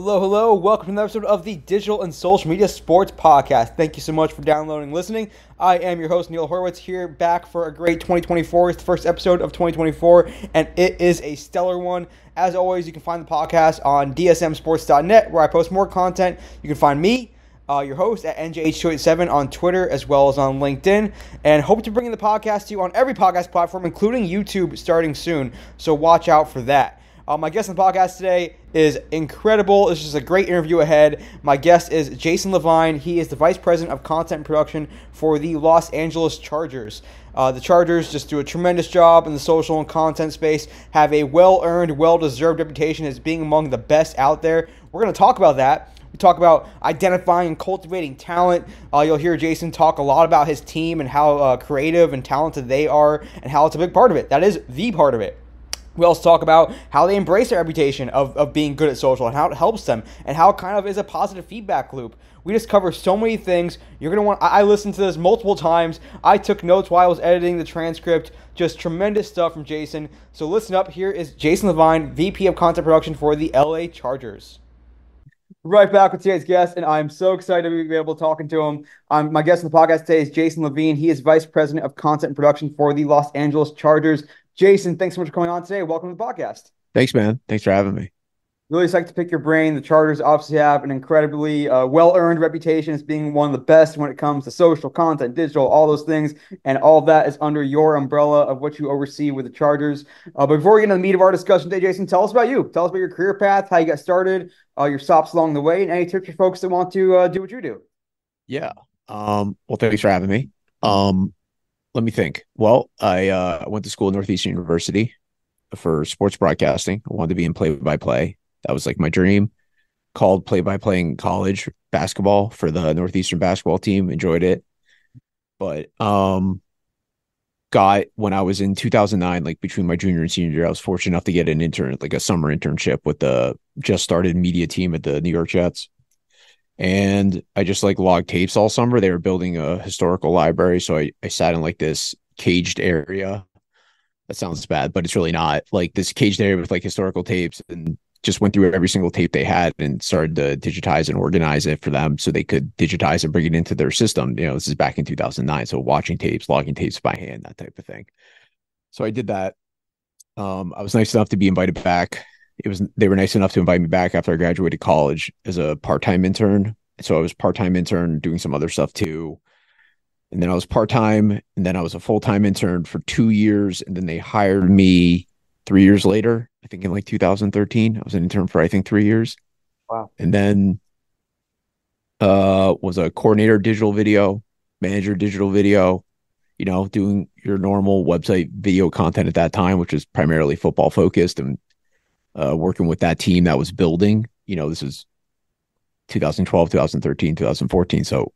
Hello, hello. Welcome to another episode of the Digital and Social Media Sports Podcast. Thank you so much for downloading and listening. I am your host, Neil Horowitz, here back for a great 2024. It's the first episode of 2024, and it is a stellar one. As always, you can find the podcast on dsmsports.net, where I post more content. You can find me, your host, at NJH287 on Twitter, as well as on LinkedIn, and hope to bring the podcast to you on every podcast platform, including YouTube, starting soon. So watch out for that. My guest on the podcast today is incredible. This is a great interview ahead. My guest is Jason Lavine. He is the Vice President of Content and Production for the Los Angeles Chargers. The Chargers just do a tremendous job in the social and content space, have a well-earned, well-deserved reputation as being among the best out there. We're going to talk about that. We talk about identifying and cultivating talent. You'll hear Jason talk a lot about his team and how creative and talented they are and how it's a big part of it. That is the part of it. We also talk about how they embrace their reputation of being good at social and how it helps them and how it kind of is a positive feedback loop. We just cover so many things. You're going to want. I listened to this multiple times. I took notes while I was editing the transcript. Just tremendous stuff from Jason. So listen up. Here is Jason Lavine, VP of Content Production for the LA Chargers. Right back with today's guest, and I'm so excited to be able to talk to him. My guest on the podcast today is Jason Lavine. He is Vice President of Content and Production for the Los Angeles Chargers. Jason, thanks so much for coming on today. Welcome to the podcast. Thanks, man. Thanks for having me. Really psyched to pick your brain. The Chargers obviously have an incredibly well-earned reputation as being one of the best when it comes to social content, digital, all those things, and all of that is under your umbrella of what you oversee with the Chargers. But before we get into the meat of our discussion today, Jason, tell us about you. Tell us about your career path, how you got started, your stops along the way, and any tips for folks that want to do what you do. Yeah. Well, thanks for having me. Let me think. Well, I went to school at Northeastern University for sports broadcasting. I wanted to be in play-by-play. That was like my dream. Called play-by-play in college basketball for the Northeastern basketball team. Enjoyed it. But when I was in 2009, like between my junior and senior year, I was fortunate enough to get an intern, like a summer internship with the just started media team at the New York Jets. And I just like logged tapes all summer. They were building a historical library. So I sat in like this caged area. That sounds bad, but it's really not. Like this caged area with like historical tapes, and just went through every single tape they had and started to digitize and organize it for them so they could digitize and bring it into their system. You know, this is back in 2009. So watching tapes, logging tapes by hand, that type of thing. So I did that. I was nice enough to be invited back. They were nice enough to invite me back after I graduated college as a part-time intern. So I was part-time intern doing some other stuff too. And then I was part-time, and then I was a full-time intern for 2 years. And then they hired me 3 years later, I think in like 2013. I was an intern for, I think, 3 years. Wow. And then was a coordinator digital video, manager digital video, you know, doing your normal website video content at that time, which was primarily football focused, and working with that team that was building. You know, this was 2012, 2013, 2014. So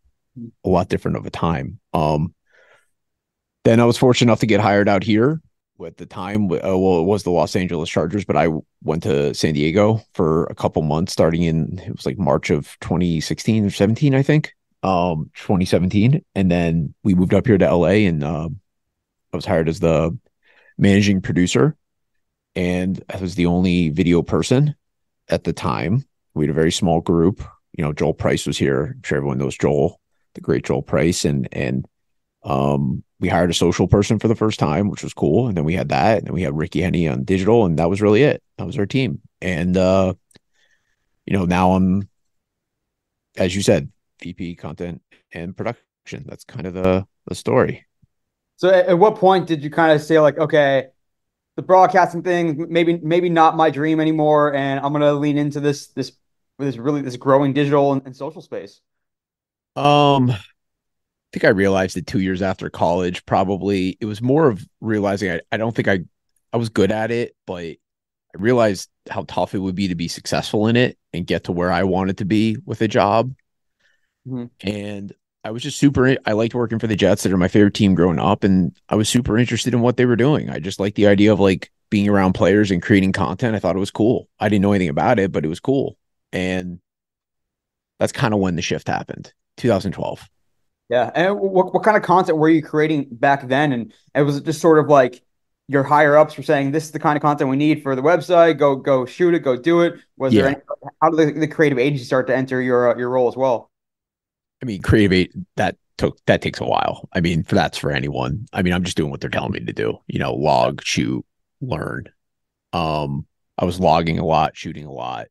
a lot different of a time. Then I was fortunate enough to get hired out here at the time. Well, it was the Los Angeles Chargers, but I went to San Diego for a couple months starting it was like March of 2016 or 17, I think, 2017. And then we moved up here to LA, and I was hired as the managing producer. And I was the only video person at the time. We had a very small group. You know, Joel Price was here. I'm sure everyone knows Joel, the great Joel Price. And we hired a social person for the first time, which was cool. And then we had that. And then we had Ricky Henney on digital. And that was really it. That was our team. And, you know, now I'm, as you said, VP content and production. That's kind of the story. So at what point did you kind of say, like, okay, the broadcasting thing, maybe not my dream anymore, and I'm gonna lean into this growing digital and social space? I think I realized it 2 years after college. Probably it was more of realizing I don't think I was good at it, but I realized how tough it would be to be successful in it and get to where I wanted to be with a job. Mm-hmm. And I was just I liked working for the Jets. That are my favorite team growing up. And I was super interested in what they were doing. I just liked the idea of like being around players and creating content. I thought it was cool. I didn't know anything about it, but it was cool. And that's kind of when the shift happened, 2012. Yeah. And what kind of content were you creating back then? And was it just sort of like your higher ups were saying this is the kind of content we need for the website. Go shoot it, go do it. Was there Yeah. any how did the creative agency start to enter your role as well? I mean, that takes a while. I mean, that's for anyone. I mean, I'm just doing what they're telling me to do. Log, shoot, learn. I was logging a lot, shooting a lot,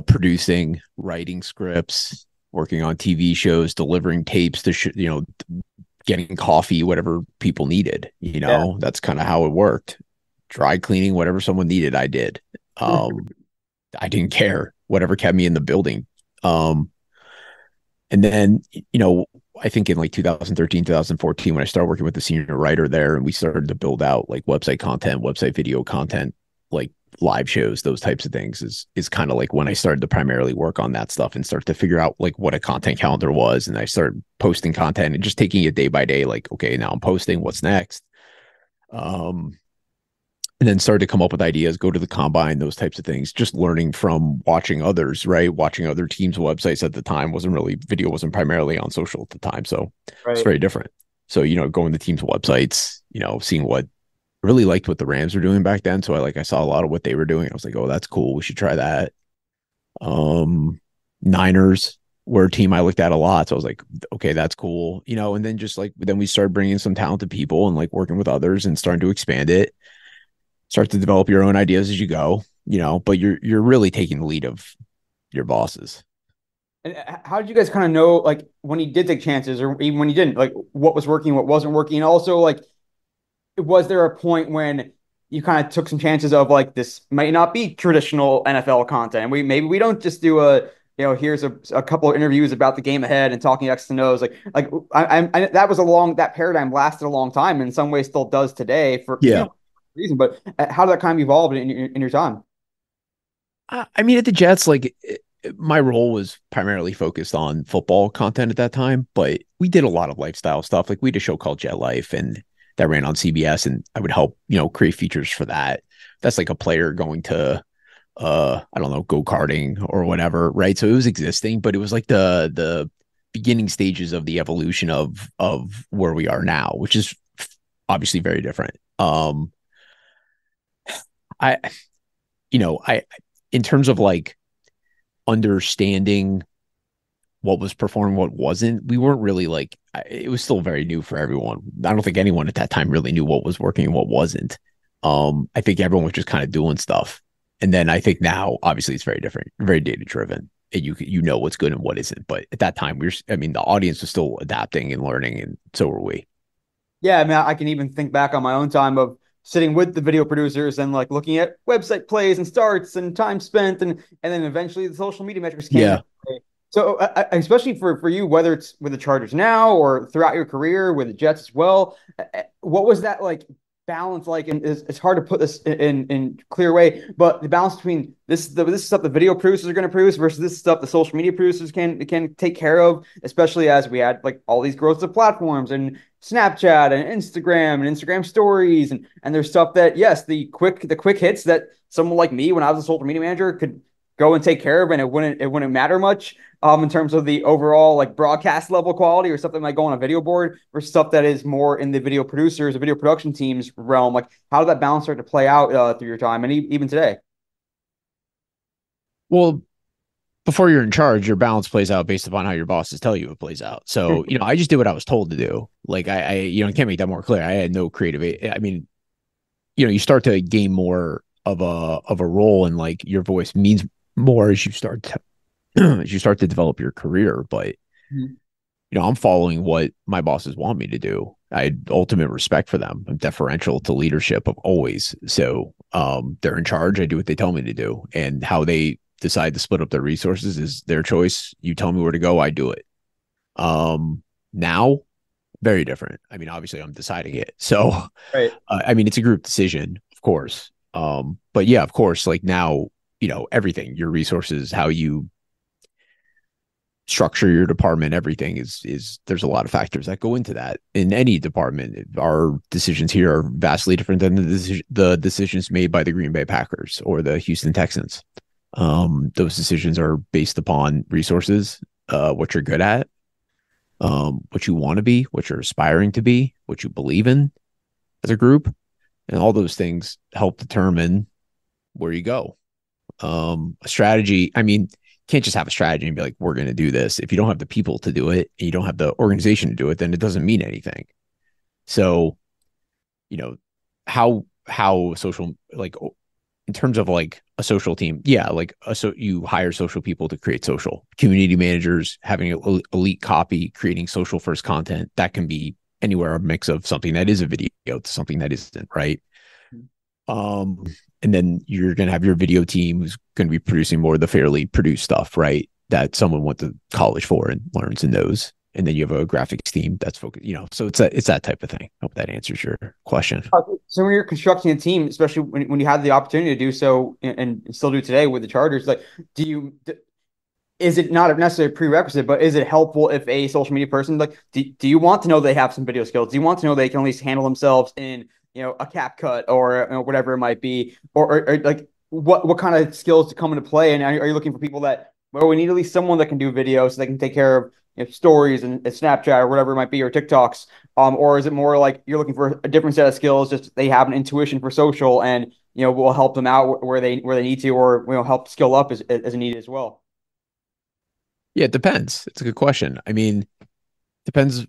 producing, writing scripts, working on TV shows, delivering tapes to getting coffee, whatever people needed. Yeah. That's kind of how it worked. Dry cleaning, whatever someone needed, I did. I didn't care. Whatever kept me in the building. And then, I think in like 2013, 2014, when I started working with the senior writer there, and we started to build out like website content, website video content, like live shows, those types of things is kind of like when I started to primarily work on that stuff and start to figure out like what a content calendar was. And I started posting content and just taking it day by day, like, okay, now I'm posting, what's next? And then started to come up with ideas, go to the combine, those types of things, just learning from watching others, right? Watching other teams' websites at the time video wasn't primarily on social at the time. So it's Right. very different. So, going to teams' websites, seeing what I really liked what the Rams were doing back then. So I saw a lot of what they were doing. I was like, oh, that's cool. We should try that. Niners were a team I looked at a lot. So I was like, okay, that's cool. And then then we started bringing some talented people and like working with others and starting to expand it, start to develop your own ideas as you go, but you're really taking the lead of your bosses. And how did you guys kind of know, like, when you did take chances, or even when you didn't, like, what was working, what wasn't working? And also, like, was there a point when you kind of took some chances of like this might not be traditional NFL content? We don't just do here's a couple of interviews about the game ahead and talking X and O's. That was that paradigm lasted a long time, and in some ways still does today for Yeah. reason. But how did that kind of evolve in your time? I mean, at the Jets, my role was primarily focused on football content at that time, but we did a lot of lifestyle stuff. Like we had a show called Jet Life and that ran on CBS, and I would help, create features for that. That's like a player going to I don't know, go-karting or whatever, right? So it was existing, but it was like the beginning stages of the evolution of where we are now, which is obviously very different. I I in terms of like understanding what was performing, what wasn't, we weren't really like, it was still very new for everyone. I don't think anyone at that time really knew what was working and what wasn't. I think everyone was just kind of doing stuff. And then I think now, obviously, it's very different, very data driven, and you know what's good and what isn't. But at that time, the audience was still adapting and learning, and so were we. Yeah, I mean, I can even think back on my own time of sitting with the video producers and like looking at website plays and starts and time spent, and then eventually the social media metrics came Yeah. into play. So, especially for you, whether it's with the Chargers now or throughout your career with the Jets as well, what was that like balance like? And it's hard to put this in clear way, but the balance between this stuff the video producers are going to produce versus this stuff the social media producers can take care of, especially as we had like all these growths of platforms and Snapchat and Instagram stories, and there's stuff that, yes, the quick hits that someone like me when I was a social media manager could go and take care of, and it wouldn't matter much in terms of the overall like broadcast level quality or something like go on a video board or stuff that is more in the video producers, the video production team's realm. Like, how did that balance start to play out through your time and even today? Well, before you're in charge, your balance plays out based upon how your bosses tell you it plays out. So, I just did what I was told to do. Like can't make that more clear. I had no creative. I mean, you start to gain more of a role, and like your voice means more as you start to as you start to develop your career. But Mhm. I'm following what my bosses want me to do. I had ultimate respect for them. I'm deferential to leadership of always. So they're in charge. I do what they tell me to do, and how they decide to split up their resources is their choice. You tell me where to go, I do it. Now, very different. I mean, obviously, I'm deciding it. So, Right. I mean, it's a group decision, of course. But yeah, of course, like now, everything, your resources, how you structure your department, everything is there's a lot of factors that go into that in any department. Our decisions here are vastly different than the decisions made by the Green Bay Packers or the Houston Texans. Those decisions are based upon resources, what you're good at, what you want to be, what you're aspiring to be, what you believe in as a group. And all those things help determine where you go. A strategy, I mean, you can't just have a strategy and be like, we're going to do this. If you don't have the people to do it and you don't have the organization to do it, then it doesn't mean anything. So, you know, how social, like in terms of like a social team, yeah, like so you hire social people to create social community managers, having elite copy, creating social first content that can be anywhere, a mix of something that is a video to something that isn't, right? Um, and then you're going to have your video team who's going to be producing more of the fairly produced stuff, right? That someone went to college for and learns and knows. And then you have a graphics team that's focused, so it's that type of thing. I hope that answers your question. So when you're constructing a team, especially when you have the opportunity to do so and still do today with the Chargers, like, do you is it not necessarily a prerequisite, but is it helpful if a social media person, like, do you want to know they have some video skills? Do you want to know they can at least handle themselves in, a cap cut or whatever it might be, or like what kind of skills to come into play? And are you looking for people that, well, we need at least someone that can do video so they can take care of stories and Snapchat or whatever it might be, or TikToks, or is it more like you're looking for a different set of skills, just they have an intuition for social and will help them out where they need to, or help skill up as needed as well? Yeah, it depends. It's a good question. I mean, depends.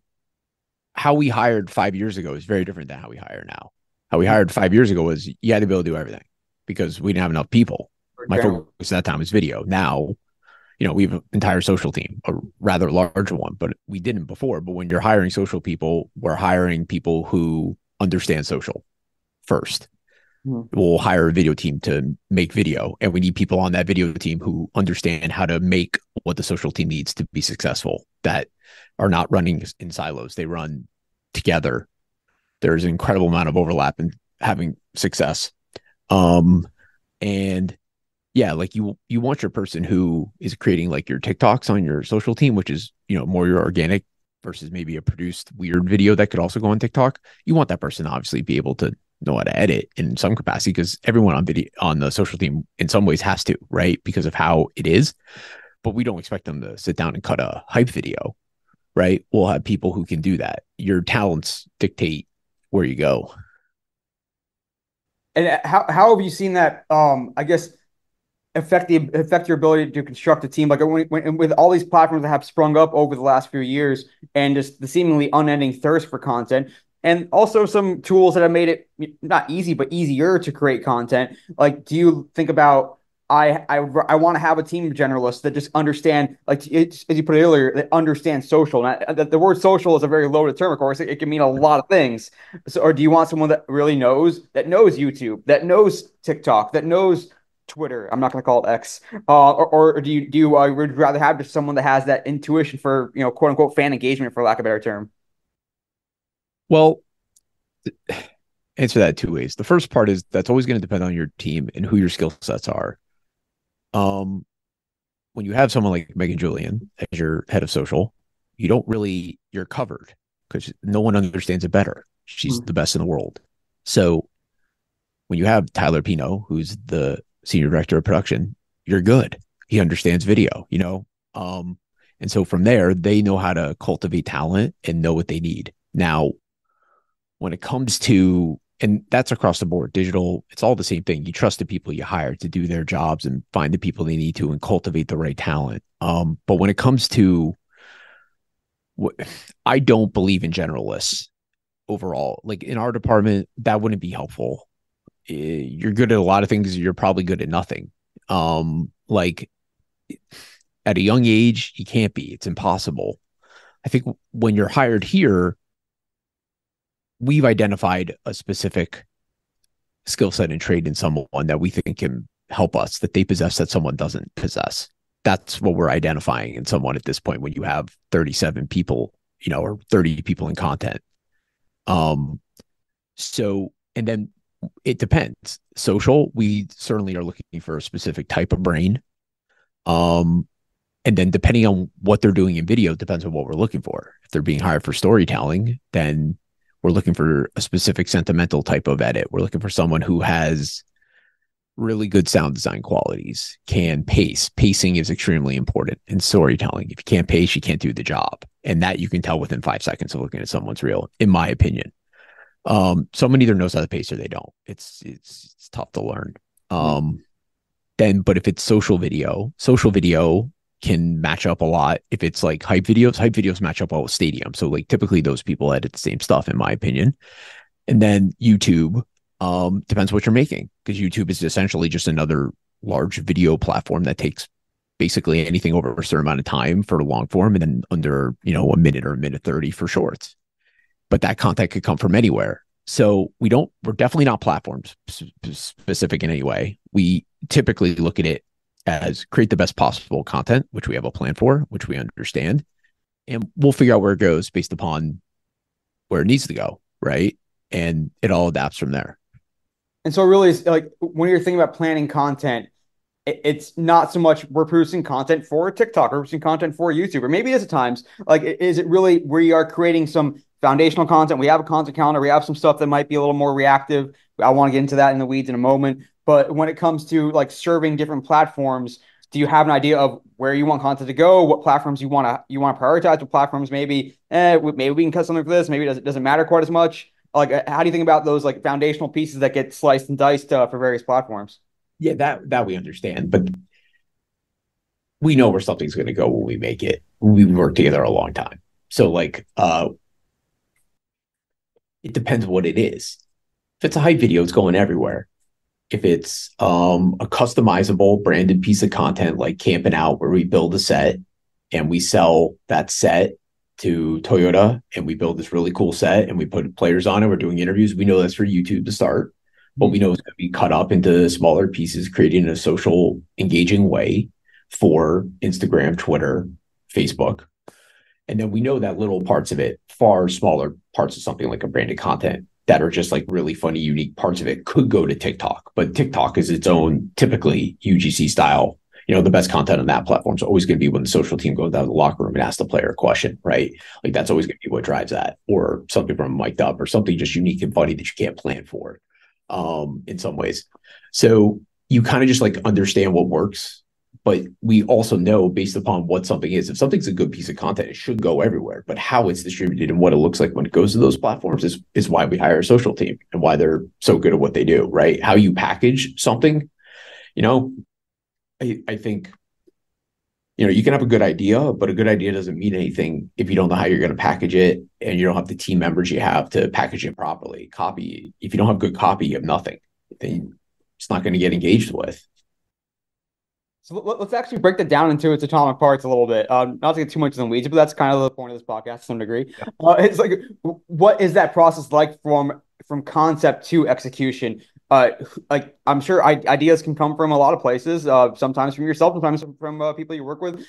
How we hired 5 years ago is very different than how we hire now. How we hired 5 years ago was you had to be able to do everything because we didn't have enough people. My focus at that time was video. Now, we have an entire social team, a rather large one, but we didn't before. But when you're hiring social people, we're hiring people who understand social first. We'll hire a video team to make video, and we need people on that video team who understand how to make what the social team needs to be successful, that are not running in silos. They run together. There's an incredible amount of overlap in having success. And yeah, like you want your person who is creating like your TikToks on your social team, which is, more your organic versus maybe a produced weird video that could also go on TikTok. You want that person to obviously be able to know how to edit in some capacity, because everyone on video on the social team in some ways has to, right? Because of how it is. But we don't expect them to sit down and cut a hype video, right? We'll have people who can do that. Your talents dictate where you go. And how have you seen that? I guess affect your ability to construct a team, like with all these platforms that have sprung up over the last few years, and just the seemingly unending thirst for content, and also some tools that have made it not easy but easier to create content. Like, do you think about, I want to have a team of generalists that just understand, like as you put it earlier, that understand social. Now, the word social is a very loaded term, of course. It can mean a lot of things. So, or do you want someone that really knows YouTube, that knows TikTok, that knows Twitter? I'm not going to call it X. Or do you would rather have just someone that has that intuition for, quote unquote fan engagement, for lack of a better term? Well, answer that two ways. The first part is that's always going to depend on your team and who your skill sets are. When you have someone like Megan Julian as your head of social, you're covered because no one understands it better. She's the best in the world. So when you have Tyler Pino, who's the senior director of production, you're good. He understands video, and so from there, they know how to cultivate talent and know what they need. Now, when it comes to, and that's across the board, digital, it's all the same thing. You trust the people you hire to do their jobs and find the people they need to and cultivate the right talent. But when it comes to I don't believe in generalists overall. Like in our department, that wouldn't be helpful. You're good at a lot of things. You're probably good at nothing. Like at a young age, you can't be. It's impossible. I think when you're hired here, we've identified a specific skill set and trait in someone that we think can help us, that they possess that someone doesn't possess. That's what we're identifying in someone at this point when you have 37 people, or 30 people in content. So, and then it depends. Social, we certainly are looking for a specific type of brain. And then depending on what they're doing in video, depends on what we're looking for. If they're being hired for storytelling, then we're looking for a specific sentimental type of edit. We're looking for someone who has really good sound design qualities, can pace. Pacing is extremely important in storytelling. If you can't pace, you can't do the job. And that you can tell within 5 seconds of looking at someone's reel, in my opinion. Someone either knows how to pace or they don't. It's tough to learn. But if it's social video can match up a lot. If it's like hype videos match up well with stadium. So like typically those people edit the same stuff, in my opinion. And then YouTube, depends what you're making, because YouTube is essentially just another large video platform that takes basically anything over a certain amount of time for long form, and then under, a minute or a minute 30 for shorts. But that content could come from anywhere. So we're definitely not platform specific in any way. We typically look at it as create the best possible content, which we have a plan for, which we understand, and we'll figure out where it goes based upon where it needs to go, right? And it all adapts from there. And so really, like when you're thinking about planning content, it's not so much we're producing content for TikTok or producing content for YouTube, or maybe it is at times. Like, is it really we are creating some foundational content? We have a content calendar. We have some stuff that might be a little more reactive. I want to get into that in the weeds in a moment. But when it comes to like serving different platforms, do you have an idea of where you want content to go? What platforms you want to prioritize? What platforms maybe we can cut something for this. Maybe it doesn't matter quite as much. Like, how do you think about those like foundational pieces that get sliced and diced for various platforms? Yeah, that we understand, but we know where something's going to go when we make it. We've worked together a long time. So like, it depends what it is. If it's a hype video, it's going everywhere. If it's a customizable branded piece of content like Camping Out, where we build a set and we sell that set to Toyota, and we build this really cool set and we put players on it, we're doing interviews, we know that's for YouTube to start, but we know it's going to be cut up into smaller pieces, created in a social engaging way for Instagram, Twitter, Facebook. And then we know that little parts of it, far smaller parts of something like a branded content that are just like really funny, unique parts of it, could go to TikTok. But TikTok is its own, typically UGC style. The best content on that platform is always going to be when the social team goes down to the locker room and asks the player a question, right? Like that's always going to be what drives that, or something from mic'd up, or something just unique and funny that you can't plan for, in some ways. So you kind of just like understand what works. But we also know, based upon what something is, if something's a good piece of content, it should go everywhere. But how it's distributed and what it looks like when it goes to those platforms is why we hire a social team and why they're so good at what they do, right? How you package something, I think, you can have a good idea, but a good idea doesn't mean anything if you don't know how you're going to package it, and you don't have the team members you have to package it properly. Copy. If you don't have good copy, you have nothing. Then it's not going to get engaged with. So let's actually break that down into its atomic parts a little bit. Not to get too much in the weeds, but that's kind of the point of this podcast to some degree. Yeah. It's like, what is that process like from concept to execution? Like I'm sure ideas can come from a lot of places. Sometimes from yourself, sometimes from people you work with.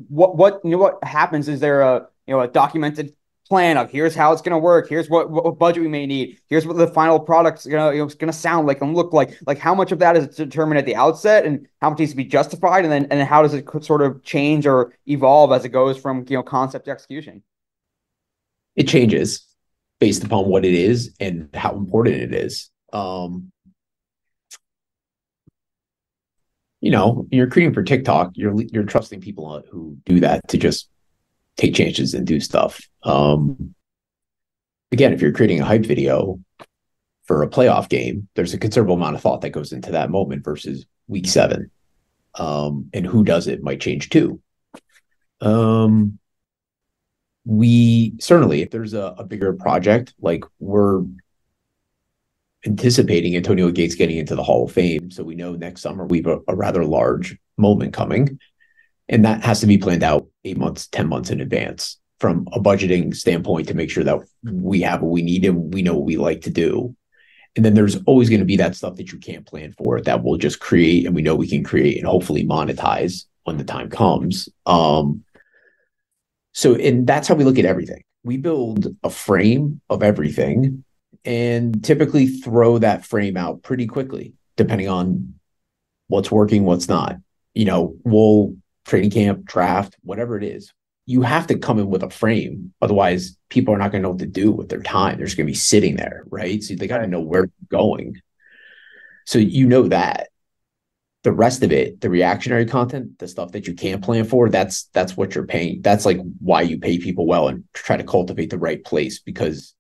What happens? Is there a documented plan of here's how it's going to work, here's what budget we may need, here's what the final product's gonna sound like and look like. Like, how much of that is determined at the outset, and how much needs to be justified, and then how does it sort of change or evolve as it goes from concept to execution? It changes based upon what it is and how important it is. You're creating for TikTok, you're trusting people who do that to just take chances and do stuff. Again, if you're creating a hype video for a playoff game, there's a considerable amount of thought that goes into that moment versus week 7. And who does it might change too. We certainly, if there's a bigger project, like we're anticipating Antonio Gates getting into the Hall of Fame. So we know next summer we have a rather large moment coming. And that has to be planned out 8 months, 10 months in advance from a budgeting standpoint to make sure that we have what we need and we know what we like to do. And then there's always going to be that stuff that you can't plan for that we'll just create, and we know we can create and hopefully monetize when the time comes. And that's how we look at everything. We build a frame of everything and typically throw that frame out pretty quickly, depending on what's working, what's not. We'll training camp, draft, whatever it is, you have to come in with a frame. Otherwise, people are not going to know what to do with their time. They're just going to be sitting there, right? So they got to know where they're going. So that. The rest of it, the reactionary content, the stuff that you can't plan for, that's what you're paying. That's like why you pay people well and try to cultivate the right place, because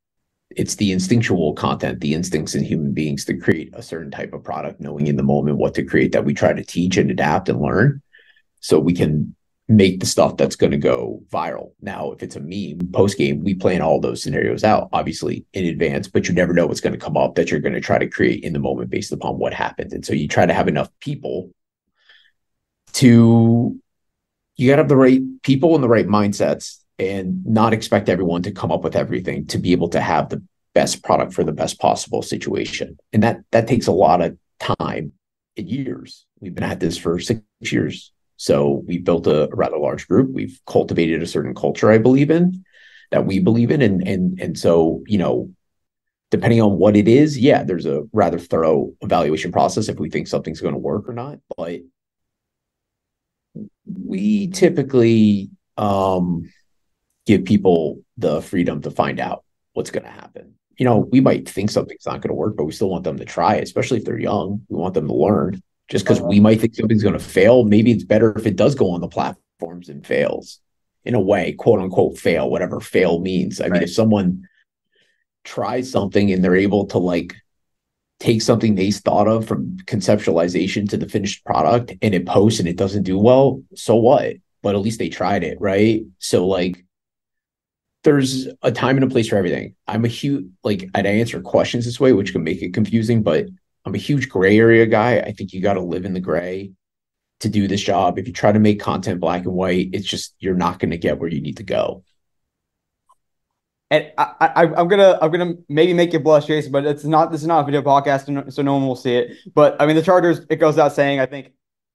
it's the instinctual content, the instincts in human beings to create a certain type of product, knowing in the moment what to create, that we try to teach and adapt and learn so we can make the stuff that's going to go viral. Now, if it's a meme post game, we plan all those scenarios out, obviously, in advance, but you never know what's going to come up that you're going to try to create in the moment based upon what happened. And so you try to have enough people to, you got to have the right people and the right mindsets and not expect everyone to come up with everything to be able to have the best product for the best possible situation. And that takes a lot of time and years. We've been at this for 6 years. So we built a rather large group. We've cultivated a certain culture I believe in, that we believe in. And so, depending on what it is, yeah, there's a rather thorough evaluation process if we think something's going to work or not. But we typically give people the freedom to find out what's going to happen. We might think something's not going to work, but we still want them to try it, especially if they're young. We want them to learn. Just because we might think something's going to fail, maybe it's better if it does go on the platforms and fails in a way, quote unquote, fail, whatever fail means. I mean, if someone tries something and they're able to take something they thought of from conceptualization to the finished product and it posts and it doesn't do well, so what? But at least they tried it, right? So there's a time and a place for everything. I'm a huge, I'd answer questions this way, which can make it confusing, but I'm a huge gray area guy. I think you got to live in the gray to do this job. If you try to make content black and white, it's just, you're not going to get where you need to go. And I'm gonna maybe make you blush, Jason, but this is not a video podcast, so no one will see it. But I mean, the Chargers, it goes without saying, I think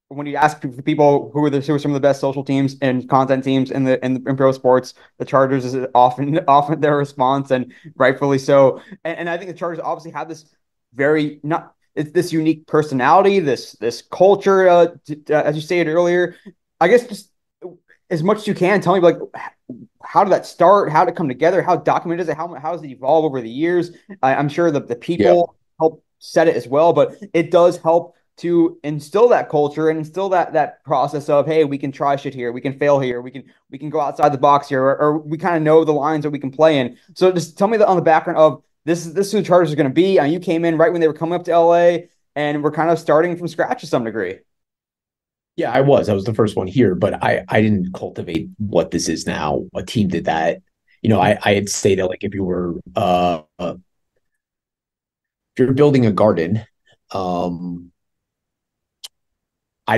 when you ask people who are some of the best social teams and content teams in pro sports, the Chargers is often their response, and rightfully so. And I think the Chargers obviously have this it's this unique personality, this culture, as you stated earlier. I guess just as much as you can, tell me how did that start? How did it come together? How documented is it? How has it evolved over the years? I'm sure the people help set it as well, but it does help to instill that culture and instill that process of, hey, we can try shit here, we can fail here, we can go outside the box here, or we kind of know the lines that we can play in. So just tell me on the background of this is who the Chargers are going to be. You came in right when they were coming up to LA, and we're kind of starting from scratch to some degree. Yeah, I was the first one here, but I didn't cultivate what this is now. A team did that. I'd say that if you were if you're building a garden, I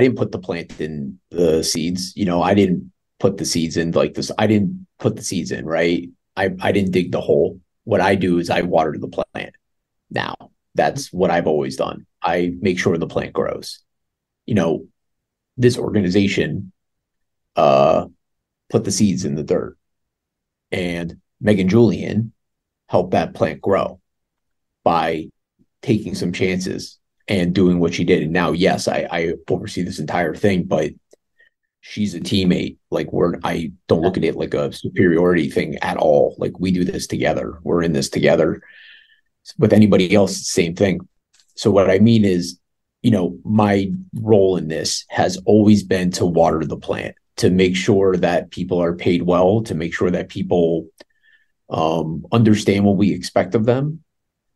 didn't put the plant in the seeds. I didn't put the seeds in this. I didn't put the seeds in, right? I didn't dig the hole. What I do is I water the plant. Now, that's what I've always done. I make sure the plant grows. This organization put the seeds in the dirt, and Megan Julian helped that plant grow by taking some chances and doing what she did. And now, yes, I oversee this entire thing, but she's a teammate. I don't look at it like a superiority thing at all. We do this together. We're in this together. With anybody else, same thing. So what I mean is, my role in this has always been to water the plant, to make sure that people are paid well, to make sure that people understand what we expect of them,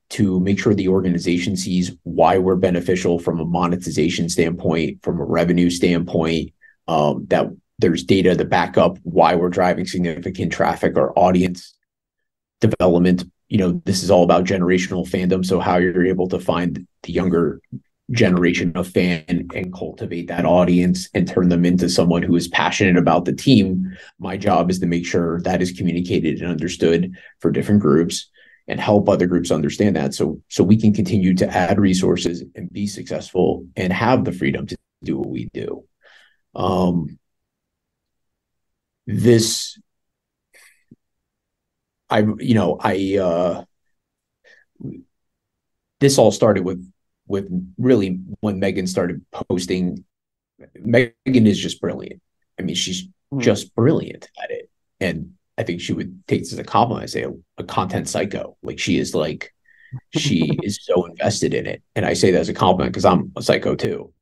to make sure the organization sees why we're beneficial from a monetization standpoint, from a revenue standpoint, that there's data to back up why we're driving significant traffic or audience development. This is all about generational fandom. So how you're able to find the younger generation of fan and cultivate that audience and turn them into someone who is passionate about the team. My job is to make sure that is communicated and understood for different groups and help other groups understand that. So we can continue to add resources and be successful and have the freedom to do what we do. This all started with really when Megan started posting. Megan is just brilliant. I mean, she's just brilliant at it. And I think she would take this as a compliment. I say a content psycho. She is so invested in it. And I say that as a compliment because I'm a psycho too.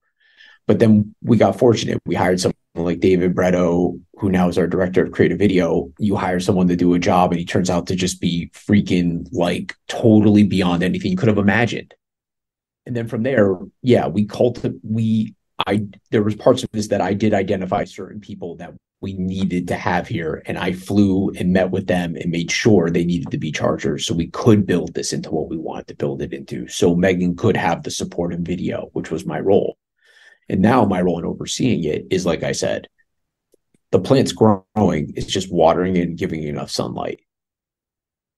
But then we got fortunate. We hired someone like David Bretto, who now is our director of creative video, you hire someone to do a job and he turns out to just be freaking like totally beyond anything you could have imagined. And then from there, yeah, there was parts of this that I did identify certain people that we needed to have here. And I flew and met with them and made sure they needed to be Chargers so we could build this into what we wanted to build it into. So Megan could have the support in video, which was my role. And now my role in overseeing it is, like I said, the plant's growing. It's just watering it and giving it enough sunlight.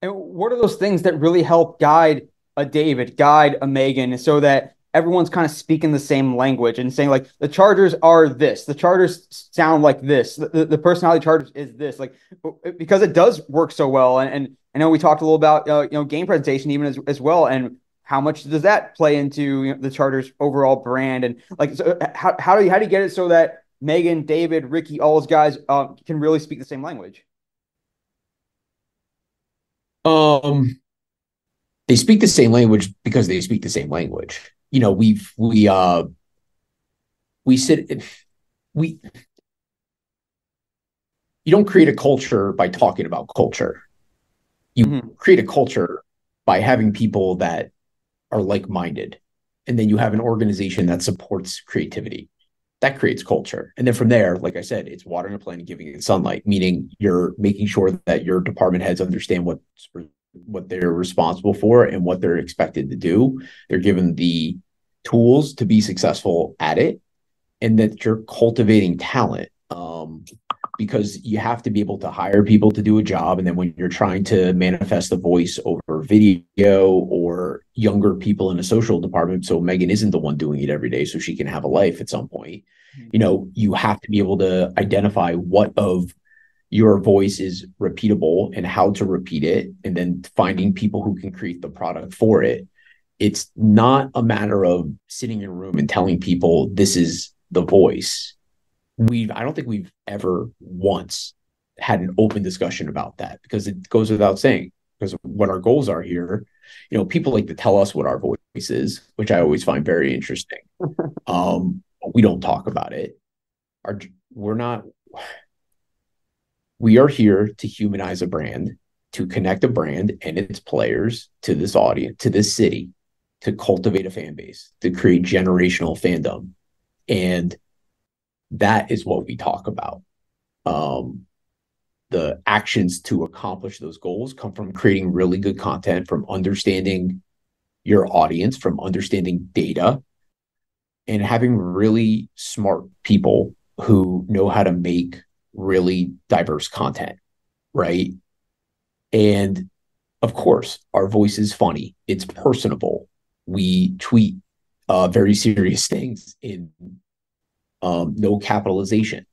And what are those things that really help guide a David, guide a Megan, so that everyone's kind of speaking the same language and saying, like, the Chargers are this, the Chargers sound like this, the personality Chargers is this, like, because it does work so well. And I know we talked a little about game presentation even as well, and how much does that play into the Chargers overall brand, and like, so how do you get it so that Megan, David, Ricky, all those guys can really speak the same language? Um, they speak the same language because they speak the same language. You know, we sit we you don't create a culture by talking about culture. You create a culture by having people that are like-minded, and then you have an organization that supports creativity. That creates culture. And then from there, like I said, it's watering a plant and giving it sunlight, meaning you're making sure that your department heads understand what they're responsible for and what they're expected to do. They're given the tools to be successful at it, and that you're cultivating talent. Because you have to be able to hire people to do a job. And then when you're trying to manifest the voice over video or younger people in a social department, so Megan isn't the one doing it every day, so she can have a life at some point, you have to be able to identify what of your voice is repeatable and how to repeat it, and then finding people who can create the product for it. It's not a matter of sitting in a room and telling people this is the voice. I don't think we've ever once had an open discussion about that, because it goes without saying, because what our goals are here, people like to tell us what our voice is, which I always find very interesting. We don't talk about it. We are here to humanize a brand, to connect a brand and its players to this audience, to this city, to cultivate a fan base, to create generational fandom. And that is what we talk about. The actions to accomplish those goals come from creating really good content, from understanding your audience, from understanding data, and having really smart people who know how to make really diverse content, right? And of course, our voice is funny. It's personable. We tweet very serious things in no capitalization,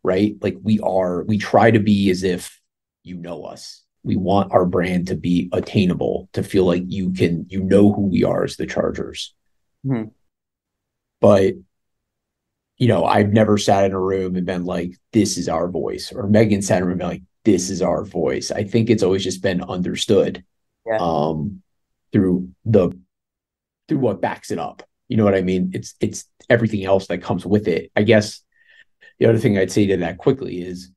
right? Like we try to be as if you know us. We want our brand to be attainable, to feel like you know who we are as the Chargers. Mm-hmm. But, I've never sat in a room and been like, this is our voice, or Megan sat in a room and been like, this is our voice. I think it's always just been understood through what backs it up. You know what I mean? It's everything else that comes with it. I guess the other thing I'd say to that quickly is,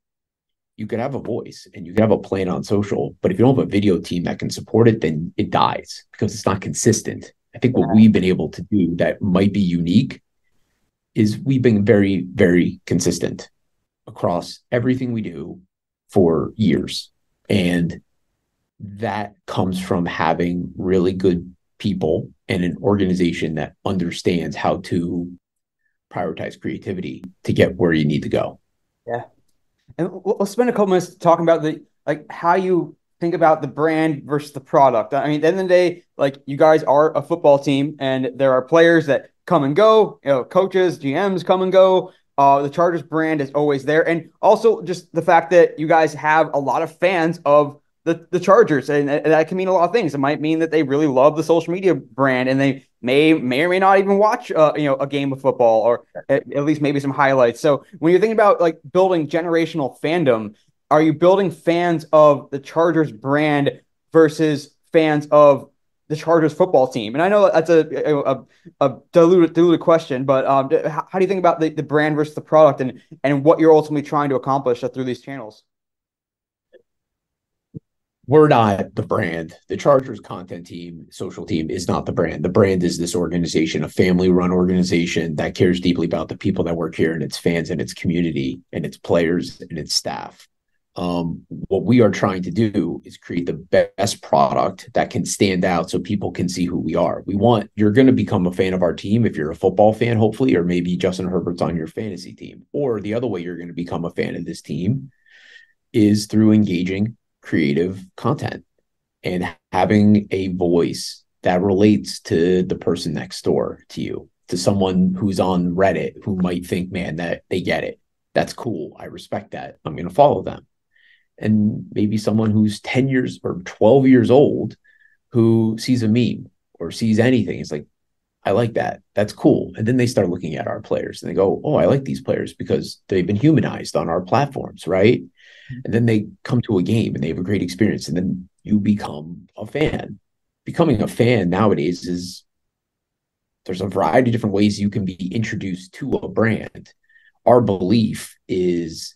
you could have a voice and you can have a plan on social, but if you don't have a video team that can support it, then it dies because it's not consistent. I think what we've been able to do that might be unique is we've been very, very consistent across everything we do for years. And that comes from having really good people and an organization that understands how to prioritize creativity to get where you need to go. Yeah. And we'll spend a couple minutes talking about how you think about the brand versus the product. I mean, at the end of the day, like, you guys are a football team and there are players that come and go, coaches, GMs come and go. The Chargers brand is always there. And also just the fact that you guys have a lot of fans of the Chargers, and that can mean a lot of things. It might mean that they really love the social media brand, and they may or may not even watch a game of football, or at least maybe some highlights. So when you're thinking about like building generational fandom, are you building fans of the Chargers brand versus fans of the Chargers football team? And I know that's a diluted question, but how do you think about the brand versus the product, and what you're ultimately trying to accomplish through these channels? We're not the brand. The Chargers content team, social team is not the brand. The brand is this organization, a family run organization that cares deeply about the people that work here and its fans and its community and its players and its staff. What we are trying to do is create the best product that can stand out so people can see who we are. You're going to become a fan of our team if you're a football fan, hopefully, or maybe Justin Herbert's on your fantasy team. Or the other way you're going to become a fan of this team is through engaging creative content and having a voice that relates to the person next door to you, to someone who's on Reddit who might think, man, that they get it. That's cool. I respect that. I'm going to follow them. And maybe someone who's 10 years or 12 years old who sees a meme or sees anything. It's like, I like that. That's cool. And then they start looking at our players and they go, oh, I like these players because they've been humanized on our platforms, right? And then they come to a game and they have a great experience. And then you become a fan. Becoming a fan nowadays there's a variety of different ways you can be introduced to a brand. Our belief is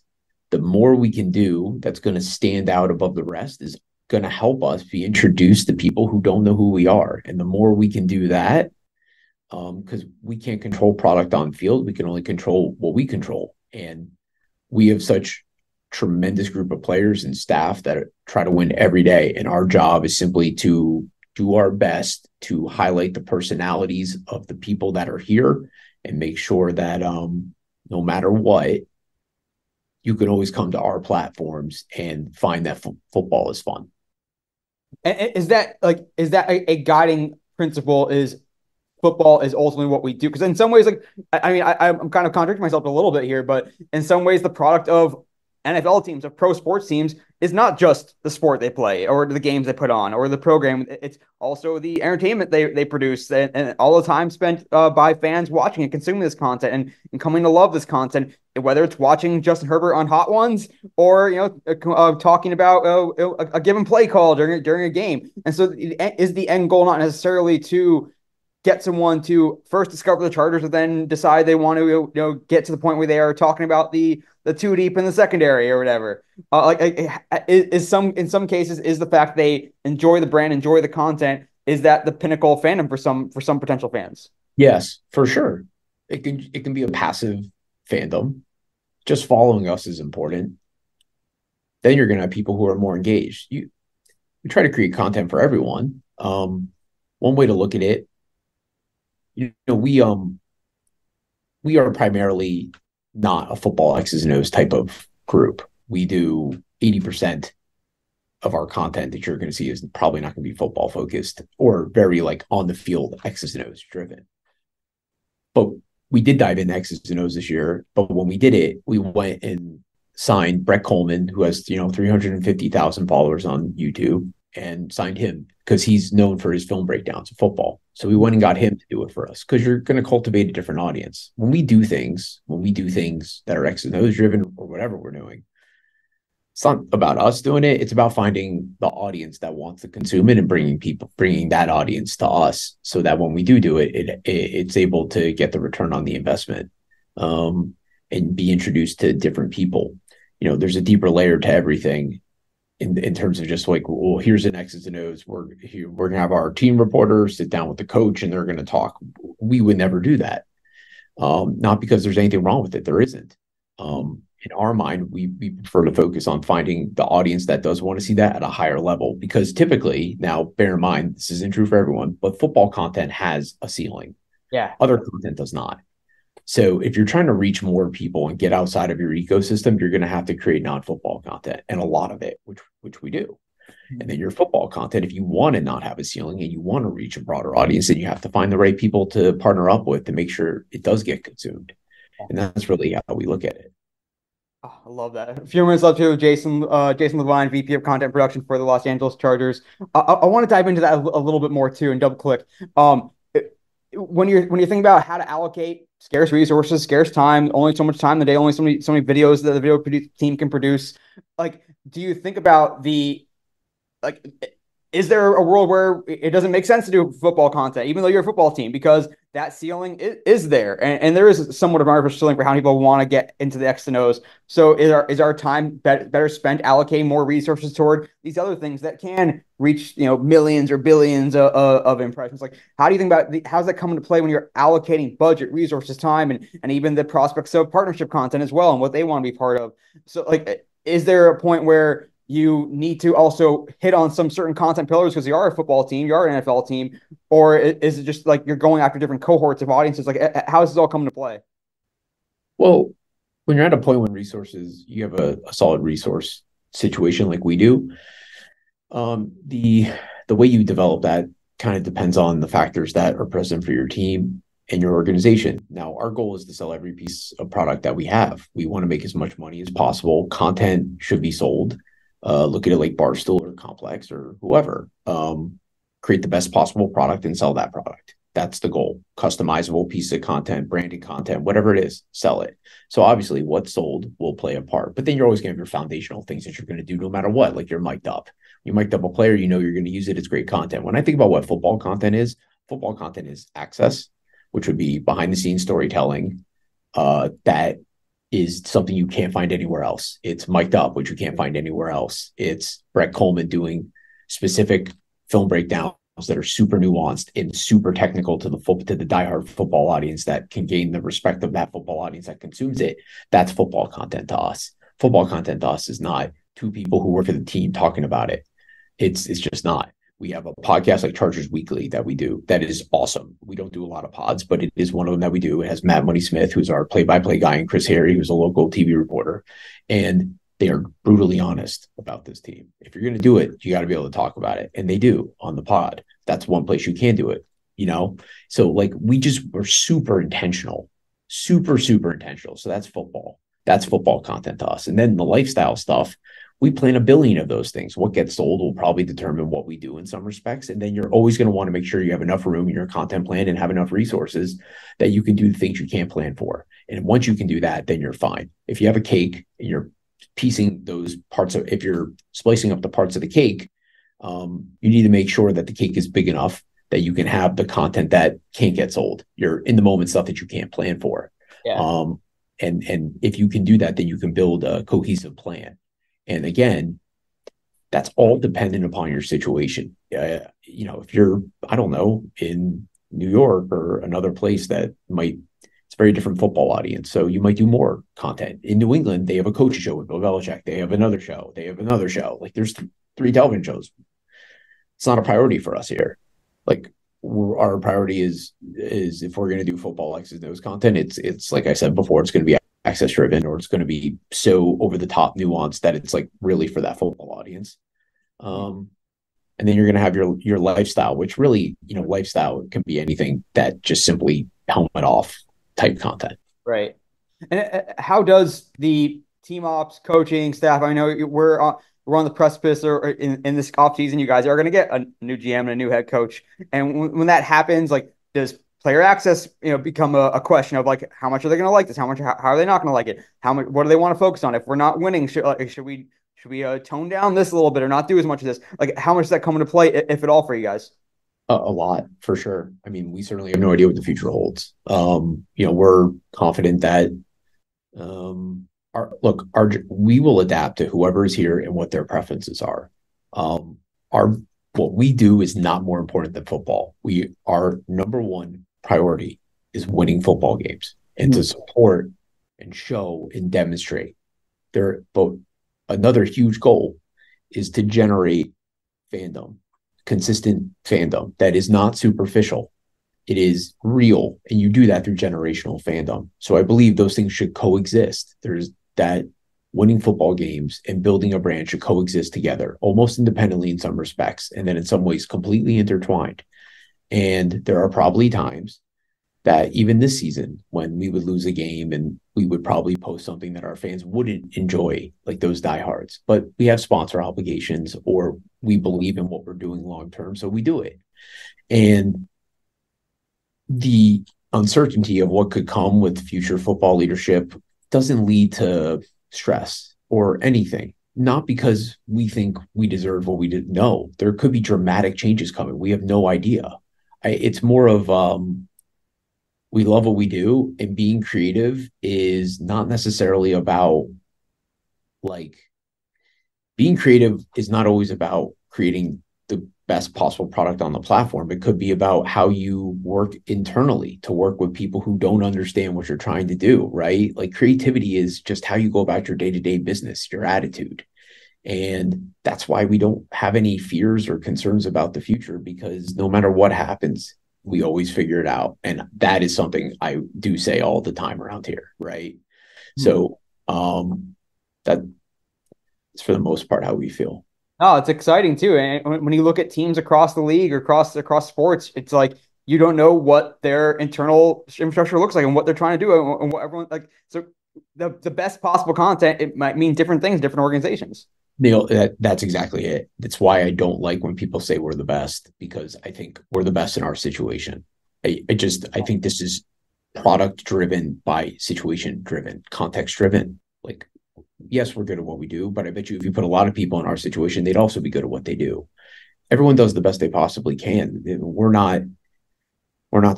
the more we can do that's going to stand out above the rest is going to help us be introduced to people who don't know who we are. And the more we can do that, because we can't control product on field, we can only control what we control. And we have such tremendous group of players and staff that try to win every day. And our job is simply to do our best to highlight the personalities of the people that are here and make sure that no matter what, you can always come to our platforms and find that football is fun. And is that a guiding principle? Is football is ultimately what we do? Because in some ways, like I'm kind of contradicting myself a little bit here, but in some ways, the product of NFL teams, of pro sports teams, is not just the sport they play or the games they put on or the program. It's also the entertainment they produce, and all the time spent by fans watching and consuming this content and coming to love this content, whether it's watching Justin Herbert on Hot Ones or talking about a given play call during a game. And so is the end goal not necessarily to get someone to first discover the Chargers and then decide they want to get to the point where they are talking about the two deep in the secondary or whatever? In some cases, is the fact they enjoy the brand, enjoy the content, is that the pinnacle of fandom for some potential fans? Yes, for sure. It can be a passive fandom. Just following us is important. Then you're going to have people who are more engaged. We try to create content for everyone. One way to look at it, we are primarily not a football X's and O's type of group. We do 80% of our content that you're going to see is probably not going to be football focused or very like on the field X's and O's driven. But we did dive into X's and O's this year. But when we did it, we went and signed Brett Coleman, who has 350,000 followers on YouTube, and signed him because he's known for his film breakdowns of football. So we went and got him to do it for us because you're going to cultivate a different audience. When we do things that are X and O's driven or whatever we're doing, it's not about us doing it. It's about finding the audience that wants to consume it and bringing that audience to us so that when we do it, it's able to get the return on the investment and be introduced to different people. There's a deeper layer to everything. In terms of just like, well, here's an X's and O's. We're going to have our team reporter sit down with the coach and they're going to talk. We would never do that. Not because there's anything wrong with it. There isn't. In our mind, we prefer to focus on finding the audience that does want to see that at a higher level. Because typically, now bear in mind, this isn't true for everyone, but football content has a ceiling. Yeah. Other content does not. So if you're trying to reach more people and get outside of your ecosystem, you're going to have to create non-football content, and a lot of it, which we do. And then your football content, if you want to not have a ceiling and you want to reach a broader audience, then you have to find the right people to partner up with to make sure it does get consumed. And that's really how we look at it. Oh, I love that. A few minutes left here with Jason Lavine, VP of Content Production for the Los Angeles Chargers. I want to dive into that a little bit more too and double click. When you're thinking about how to allocate scarce resources, scarce time, only so much time in the day, only so many videos that the team can produce. Like, do you think about is there a world where it doesn't make sense to do football content, even though you're a football team, because that ceiling is there, and there is somewhat of an artificial ceiling for how many people want to get into the X and O's. So is our time better spent allocating more resources toward these other things that can reach millions or billions of impressions? Like, how do you think about how's that come into play when you're allocating budget, resources, time, and even the prospects of partnership content as well and what they want to be part of? So like, is there a point where you need to also hit on some certain content pillars because you are a football team, you are an NFL team, or is it just like you're going after different cohorts of audiences? Like, how does this all come into play? Well, when you're at a point when resources, you have a solid resource situation like we do, the way you develop that kind of depends on the factors that are present for your team and your organization. Now, our goal is to sell every piece of product that we have. We want to make as much money as possible. Content should be sold. Look at it like Barstool or Complex or whoever. Create the best possible product and sell that product. That's the goal. Customizable piece of content, branded content, whatever it is, sell it. So obviously what's sold will play a part, but then you're always going to have your foundational things that you're going to do no matter what. Like you're mic'd up. You mic'd up a player, you know you're going to use it. It's great content. When I think about what football content is access, which would be behind the scenes storytelling. That is something you can't find anywhere else. It's mic'd up, which you can't find anywhere else. It's Brett Coleman doing specific film breakdowns that are super nuanced and super technical to the diehard football audience that can gain the respect of that football audience that consumes it. That's football content to us. Football content to us is not two people who work for the team talking about it. It's just not. We have a podcast like Chargers Weekly that we do that is awesome. We don't do a lot of pods, but it is one of them that we do. It has Matt Money Smith, who's our play-by-play guy, and Chris Harry, who's a local TV reporter. And they are brutally honest about this team. If you're going to do it, you got to be able to talk about it. And they do on the pod. That's one place you can do it, So like we're super intentional, super intentional. So that's football. That's football content to us. And then the lifestyle stuff, we plan 1 billion of those things. What gets sold will probably determine what we do in some respects. And then you're always going to want to make sure you have enough room in your content plan and have enough resources that you can do the things you can't plan for. And once you can do that, then you're fine. If you have a cake and you're piecing those parts if you're splicing up the parts of the cake, you need to make sure that the cake is big enough that you can have the content that can't get sold. You're in the moment stuff that you can't plan for. Yeah. And if you can do that, then you can build a cohesive plan. And again, that's all dependent upon your situation. If you're, I don't know, in New York or another place it's a very different football audience. So you might do more content. In New England, they have a coach show with Bill Belichick. They have another show. They have another show. Like there's 3 television shows. It's not a priority for us here. Like our priority is if we're going to do football X's and O's content, it's like I said before, it's going to be access driven, or it's going to be so over the top nuanced that it's like really for that football audience. And then you're going to have your lifestyle, which really, lifestyle can be anything that just simply helmet off type content. Right. And how does the team ops, coaching staff? I know we're on the precipice, or in this off season, you guys are going to get a new GM and a new head coach. And when that happens, like, does player access, become a question of like, how much are they going to like this? How are they not going to like it? What do they want to focus on? If we're not winning, should we tone down this a little bit or not do as much of this? Like, how much does that come into play, if at all, for you guys? A lot, for sure. I mean, we certainly have no idea what the future holds. We're confident that we will adapt to whoever is here and what their preferences are. What we do is not more important than football. Our number one priority is winning football games and to support and show and demonstrate. But another huge goal is to generate fandom, consistent fandom that is not superficial. It is real, and you do that through generational fandom. So I believe those things should coexist. There's that winning football games and building a brand should coexist together, almost independently in some respects, and then in some ways completely intertwined. And there are probably times that even this season when we would lose a game and we would probably post something that our fans wouldn't enjoy, like those diehards, but we have sponsor obligations or we believe in what we're doing long-term. So we do it. And the uncertainty of what could come with future football leadership doesn't lead to stress or anything. not because we think we deserve what we didn't know. There could be dramatic changes coming. We have no idea. It's more of we love what we do, and being creative is not necessarily about like being creative is not always about creating the best possible product on the platform. It could be about how you work internally to work with people who don't understand what you're trying to do, right? Like creativity is just how you go about your day-to-day business, your attitude. And that's why we don't have any fears or concerns about the future, because no matter what happens, we always figure it out. And that is something I do say all the time around here, right? So that's for the most part how we feel. No, it's exciting too. And when you look at teams across the league or across sports, it's like you don't know what their internal infrastructure looks like and what they're trying to do and what everyone like. So the best possible content, it might mean different things, different organizations. Neil, that's exactly it. That's why I don't like when people say we're the best, because I think we're the best in our situation. I think this is product driven by situation driven, context driven. Like, yes, we're good at what we do, but I bet you if you put a lot of people in our situation, they'd also be good at what they do. Everyone does the best they possibly can. We're not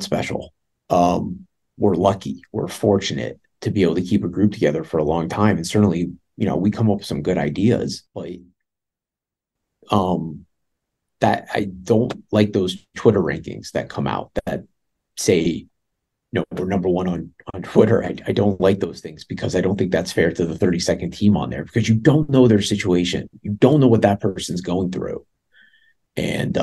special. We're lucky. We're fortunate to be able to keep a group together for a long time. And certainly, we come up with some good ideas, but that I don't like those Twitter rankings that come out that say, we're number one on Twitter. I don't like those things because I don't think that's fair to the 32nd team on there, because you don't know their situation. You don't know what that person's going through. And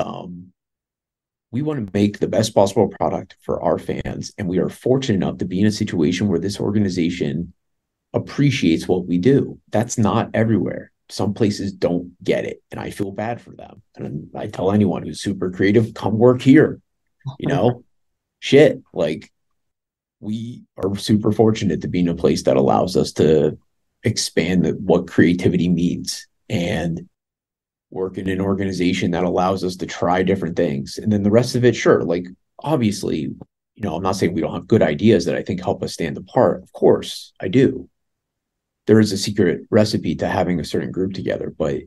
we want to make the best possible product for our fans. And we are fortunate enough to be in a situation where this organization appreciates what we do. That's not everywhere. Some places don't get it, and I feel bad for them. And I tell anyone who's super creative, come work here. Shit, like we are super fortunate to be in a place that allows us to expand what creativity means and work in an organization that allows us to try different things. And then the rest of it, sure, like obviously, I'm not saying we don't have good ideas that I think help us stand apart. Of course, I do. There is a secret recipe to having a certain group together, but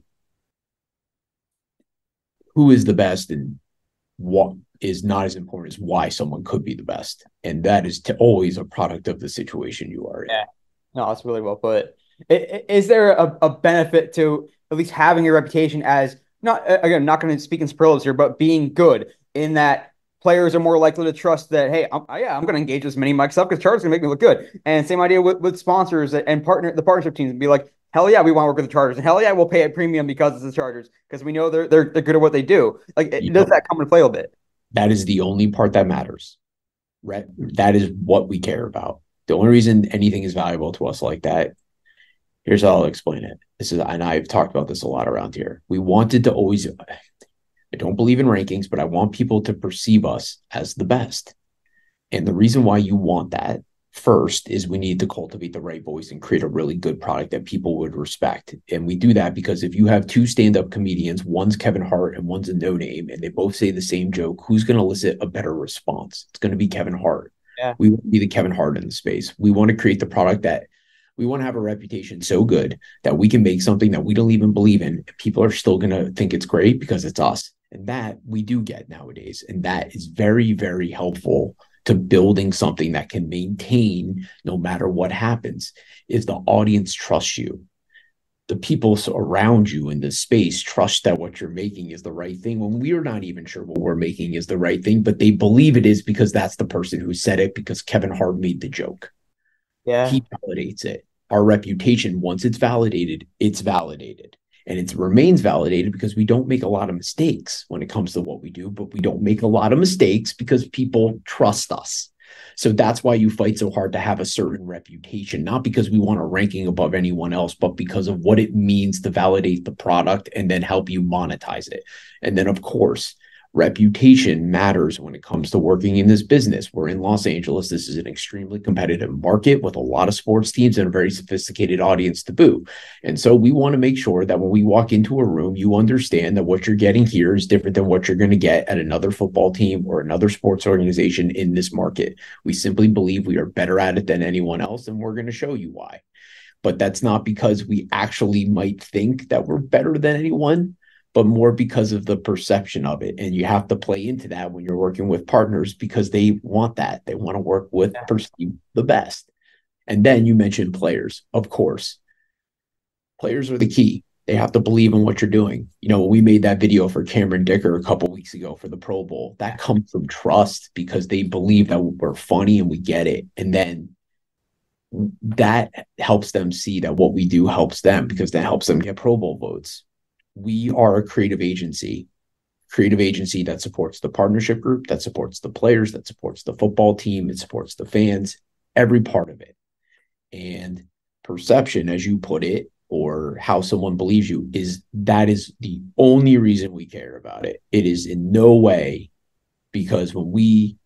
who is the best and what is not as important as why someone could be the best. And that is always a product of the situation you are in. Yeah. No, that's really well put. Is there a benefit to at least having a reputation as not going to speak in superlatives here, but being good in that players are more likely to trust that, hey, I'm going to engage as many mics up because Charter's going to make me look good. And same idea with sponsors and the partnership teams, and be like, hell yeah, we want to work with the Chargers, and hell yeah, we'll pay a premium because it's the Chargers because we know they're good at what they do. Like, does that come into play a little bit? That is the only part that matters. Right? That is what we care about. The only reason anything is valuable to us like that. Here's how I'll explain it. And I've talked about this a lot around here. We wanted to always. I don't believe in rankings, but I want people to perceive us as the best. And the reason why you want that first is we need to cultivate the right voice and create a really good product that people would respect. And we do that because if you have two stand-up comedians, one's Kevin Hart and one's a no-name, and they both say the same joke, who's going to elicit a better response? It's going to be Kevin Hart. Yeah. We want to be the Kevin Hart in the space. We want to create the product that we want to have a reputation so good that we can make something that we don't even believe in. People are still going to think it's great because it's us. And that we do get nowadays. And that is very, very helpful to building something that can maintain no matter what happens, is the audience trusts you. The people around you in the space trust that what you're making is the right thing when we're not even sure what we're making is the right thing, but they believe it is because that's the person who said it because Kevin Hart made the joke. Yeah. He validates it. Our reputation, once it's validated, it's validated. And it remains validated because we don't make a lot of mistakes when it comes to what we do, but we don't make a lot of mistakes because people trust us. So that's why you fight so hard to have a certain reputation, not because we want a ranking above anyone else, but because of what it means to validate the product and then help you monetize it. And then, of course, reputation matters when it comes to working in this business. We're in Los Angeles. This is an extremely competitive market with a lot of sports teams and a very sophisticated audience to boot. And so we want to make sure that when we walk into a room, you understand that what you're getting here is different than what you're going to get at another football team or another sports organization in this market. We simply believe we are better at it than anyone else, and we're going to show you why. but that's not because we actually might think that we're better than anyone, but more because of the perception of it. And you have to play into that when you're working with partners because they want that. They want to work with the best. And then you mentioned players. Of course, players are the key. They have to believe in what you're doing. We made that video for Cameron Dicker a couple weeks ago for the Pro Bowl. That comes from trust because they believe that we're funny and we get it. And then that helps them see that what we do helps them because that helps them get Pro Bowl votes. We are a creative agency that supports the partnership group, that supports the players, that supports the football team, it supports the fans, every part of it. And perception, as you put it, or how someone believes you is the only reason we care about it. It is in no way because when we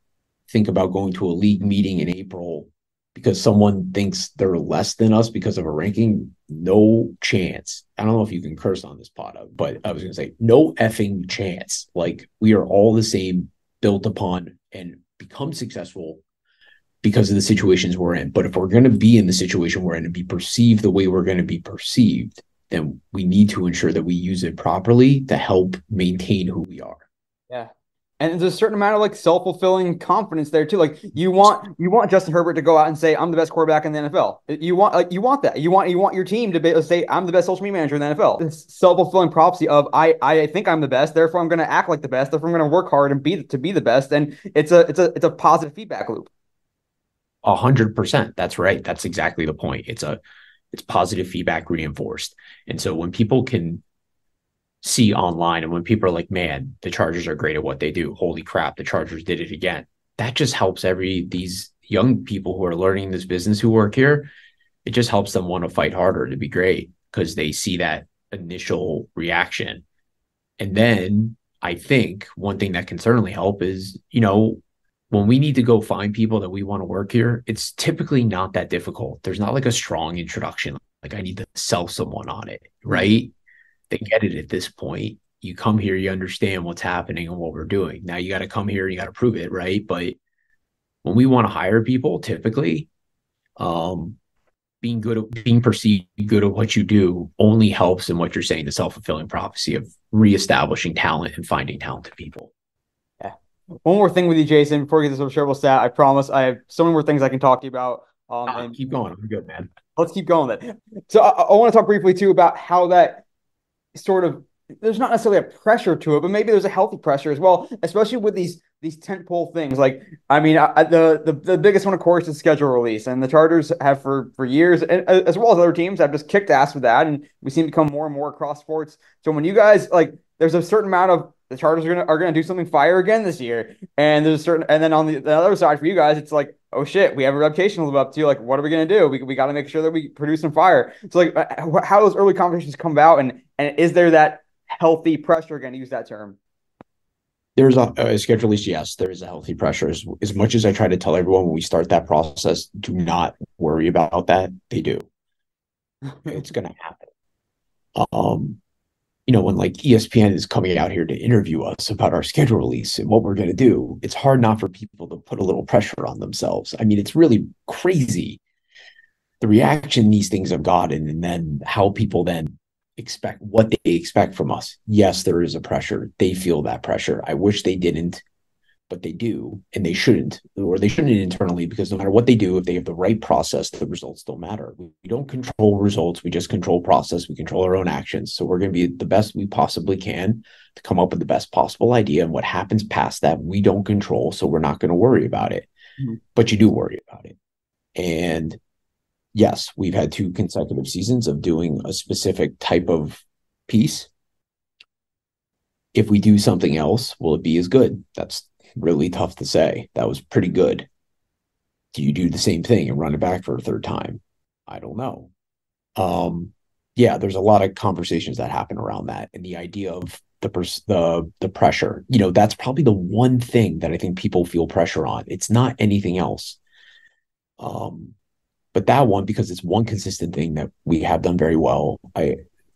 think about going to a league meeting in April because someone thinks they're less than us because of a ranking, no chance. I don't know if you can curse on this pod, but I was going to say no effing chance. Like we are all the same, built upon and become successful because of the situations we're in. But if we're going to be in the situation we're in and be perceived the way we're going to be perceived, then we need to ensure that we use it properly to help maintain who we are. Yeah. And there's a certain amount of like self-fulfilling confidence there too. Like you want Justin Herbert to go out and say, I'm the best quarterback in the NFL. You want that. You want your team to be able to say, I'm the best social media manager in the NFL. It's self-fulfilling prophecy of I think I'm the best, therefore I'm gonna act like the best, therefore I'm gonna work hard and be the best. And it's a positive feedback loop. 100%. That's right. That's exactly the point. It's positive feedback reinforced. And so when people can see online and when people are like, man, the Chargers are great at what they do. Holy crap, the Chargers did it again. That just helps these young people who are learning this business who work here. It just helps them want to fight harder to be great because they see that initial reaction. And then I think one thing that can certainly help is, when we need to go find people that we want to work here, it's typically not that difficult. There's not like a strong introduction. Like I need to sell someone on it, right? They get it at this point. You come here, you understand what's happening and what we're doing. Now you got to come here and you got to prove it, right? But when we want to hire people, typically, being perceived good at what you do only helps in what you're saying, the self-fulfilling prophecy of reestablishing talent and finding talented people. Yeah. One more thing with you, Jason, before we get this shareable stat, I promise I have so many more things I can talk to you about. And keep going. I'm good, man. Let's keep going then. So I want to talk briefly too about how that sort of there's not necessarily a pressure to it, but maybe there's a healthy pressure as well, especially with these tentpole things. Like, I mean, the biggest one, of course, is schedule release, and the Chargers have for years, and as well as other teams, have just kicked ass with that, and we seem to become more and more across sports. So when you guys like, there's a certain amount of the Chargers are gonna do something fire again this year, and there's a certain, and then on the other side for you guys, it's like, oh shit, we have a reputation to live up to. Like, what are we gonna do? We got to make sure that we produce some fire. So like, how those early conversations come about, and is there that healthy pressure? Again, to use that term. There's a schedule release. Yes, there is a healthy pressure. As much as I try to tell everyone when we start that process, do not worry about that. They do. It's going to happen. When like ESPN is coming out here to interview us about our schedule release and what we're going to do, it's hard not for people to put a little pressure on themselves. I mean, it's really crazy the reaction these things have gotten, and then how people then expect what they expect from us. Yes, there is a pressure. They feel that pressure. I wish they didn't, but they do, and they shouldn't, or they shouldn't internally, because no matter what they do, if they have the right process, the results don't matter. We don't control results. We just control process. We control our own actions. So we're going to be the best we possibly can to come up with the best possible idea. And what happens past that, we don't control. So we're not going to worry about it, but you do worry about it. And yes, we've had 2 consecutive seasons of doing a specific type of piece. If we do something else, will it be as good? That's really tough to say. That was pretty good. Do you do the same thing and run it back for a 3rd time? I don't know. Yeah, there's a lot of conversations that happen around that, and the idea of the pressure. That's probably the one thing that I think people feel pressure on. It's not anything else. But that one, because it's one consistent thing that we have done very well,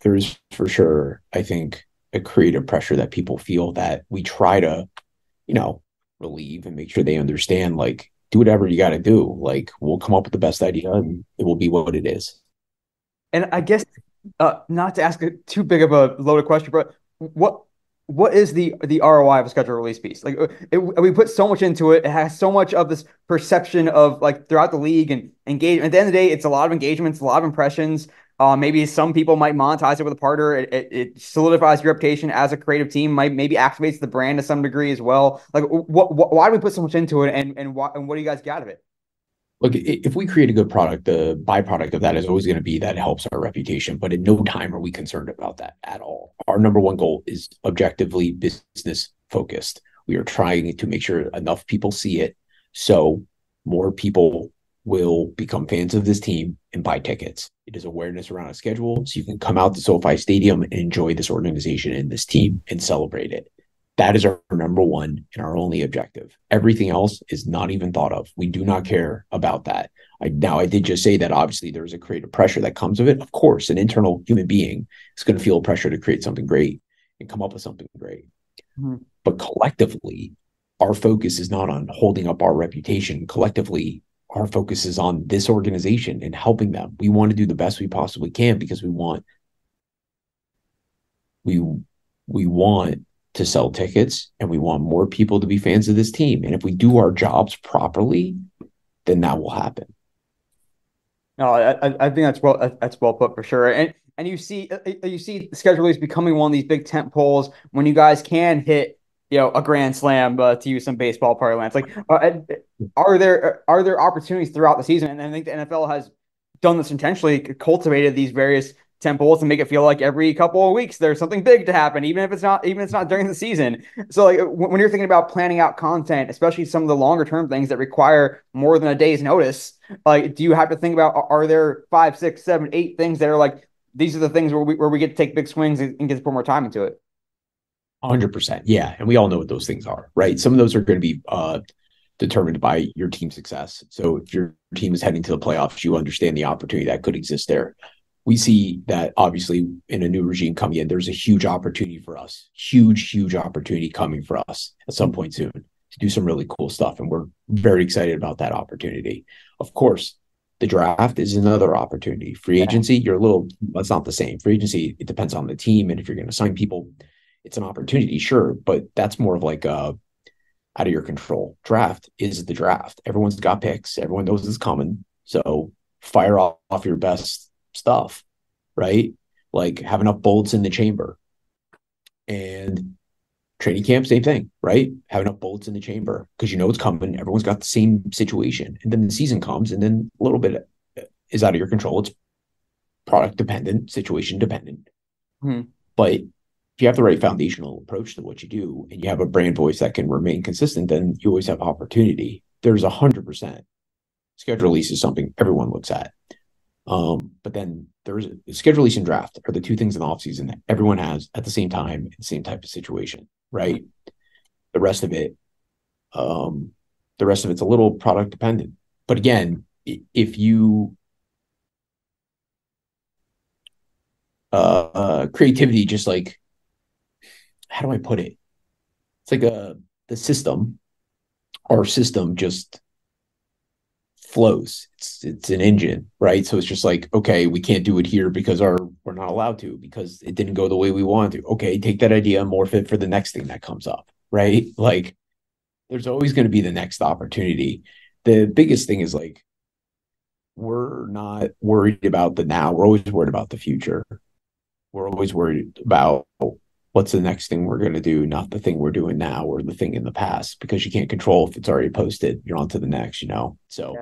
there's for sure, I think, a creative pressure that people feel that we try to, relieve and make sure they understand, like, do whatever you got to do. Like, we'll come up with the best idea and it will be what it is. And I guess not to ask too big of a loaded question, but what what is the ROI of a schedule release piece? Like we put so much into it. It has so much of this perception of like throughout the league and engagement. At the end of the day, it's a lot of engagements, a lot of impressions. Maybe some people might monetize it with a partner. It solidifies your reputation as a creative team. Might maybe activates the brand to some degree as well. Like why do we put so much into it, and what do you guys get out of it? Look, if we create a good product, the byproduct of that is always going to be that it helps our reputation. But in no time are we concerned about that at all. Our number one goal is objectively business focused. We are trying to make sure enough people see it so more people will become fans of this team and buy tickets. It is awareness around a schedule so you can come out to SoFi Stadium and enjoy this organization and this team and celebrate it. That is our number one and our only objective. Everything else is not even thought of. We do not care about that. I did just say that obviously there's a creative pressure that comes of it. Of course, an internal human being is going to feel pressure to create something great and come up with something great. Mm-hmm. But collectively, our focus is not on holding up our reputation. Collectively, our focus is on this organization and helping them. We want to do the best we possibly can because we want to sell tickets and we want more people to be fans of this team. And if we do our jobs properly, then that will happen. No, I think that's well put for sure. And you see the schedule is becoming one of these big tent poles when you guys can hit a grand slam, to use some baseball parlance. Like are there opportunities throughout the season? And I think the NFL has done this intentionally, cultivated these various temples and make it feel like every couple of weeks there's something big to happen, even if it's not during the season. So like when you're thinking about planning out content, especially some of the longer term things that require more than a day's notice, like do you have to think about, are there 5, 6, 7, 8 things that are like these are the things where we get to take big swings and get to put more time into it? 100%. Yeah. And we all know what those things are, right? Some of those are going to be determined by your team's success. So if your team is heading to the playoffs, you understand the opportunity that could exist there. We see that obviously in a new regime coming in, there's a huge opportunity for us, huge opportunity coming for us at some point soon to do some really cool stuff. And we're very excited about that opportunity. Of course, the draft is another opportunity. Free agency, that's not the same. Free agency, it depends on the team. And if you're going to sign people, it's an opportunity, sure. But that's more of like out of your control. Draft is the draft. Everyone's got picks. Everyone knows it's coming. So fire off your best stuff, right? Like have enough bullets in the chamber. And training camp, same thing, right? Have enough bullets in the chamber because you know it's coming. Everyone's got the same situation. And then the season comes and then a little bit is out of your control. It's product dependent, situation dependent. Mm-hmm. But if you have the right foundational approach to what you do and you have a brand voice that can remain consistent, then you always have opportunity. There's 100%. Schedule release is something everyone looks at. But then there's a schedule release and draft are the two things in the offseason that everyone has at the same time in the same type of situation, right? The rest of it's a little product dependent. But again, if you creativity, just like, how do I put it? It's like our system just flows. It's an engine, right? So it's just like, okay, we can't do it here because we're not allowed to because it didn't go the way we wanted to. Okay, take that idea and morph it for the next thing that comes up, right? Like there's always going to be the next opportunity. The biggest thing is like we're not worried about the now. We're always worried about the future. We're always worried about what's the next thing we're going to do, not the thing we're doing now or the thing in the past, because you can't control if it's already posted. You're on to the next, So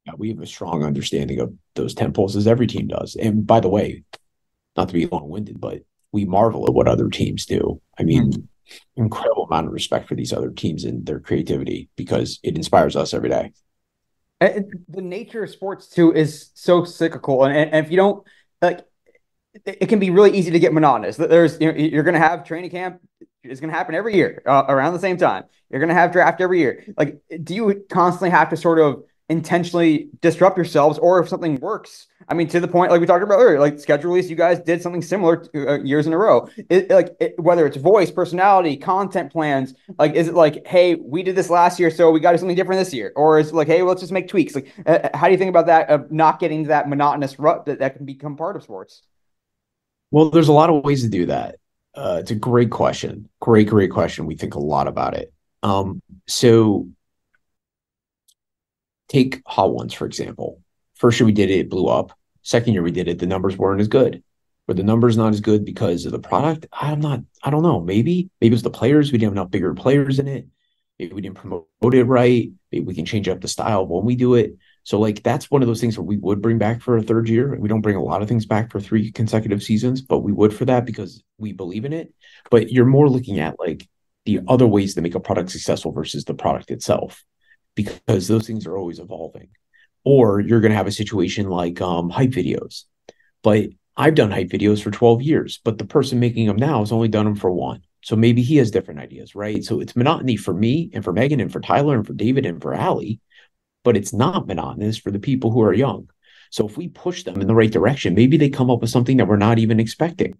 yeah, we have a strong understanding of those tempos as every team does. And by the way, not to be long-winded, but we marvel at what other teams do. I mean, incredible amount of respect for these other teams and their creativity because it inspires us every day. And the nature of sports too is so cyclical, and if you don't like, it can be really easy to get monotonous. There's you're going to have training camp. It's going to happen every year around the same time. You're going to have draft every year. Like, do you constantly have to sort of intentionally disrupt yourselves, or if something works, I mean, to the point, like we talked about earlier, like schedule release, you guys did something similar years in a row. Whether it's voice, personality, content plans, like is it like, hey, we did this last year, so we got to do something different this year, or is it like, hey, well, let's just make tweaks? Like, how do you think about that of not getting that monotonous rut that can become part of sports? Well, there's a lot of ways to do that. It's a great question. Great question. We think a lot about it. So take Hot Ones, for example. First year we did it, it blew up. Second year we did it, the numbers weren't as good. Were the numbers not as good because of the product? I don't know. Maybe it was the players. We didn't have enough bigger players in it. Maybe we didn't promote it right. Maybe we can change up the style when we do it. So like that's one of those things that we would bring back for a third year. We don't bring a lot of things back for 3 consecutive seasons, but we would for that because we believe in it. But you're more looking at like the other ways to make a product successful versus the product itself, because those things are always evolving. Or you're going to have a situation like hype videos. But I've done hype videos for 12 years, but the person making them now has only done them for one. So maybe he has different ideas, right? So it's monotony for me and for Megan and for Tyler and for David and for Allie, but it's not monotonous for the people who are young. So if we push them in the right direction, maybe they come up with something that we're not even expecting.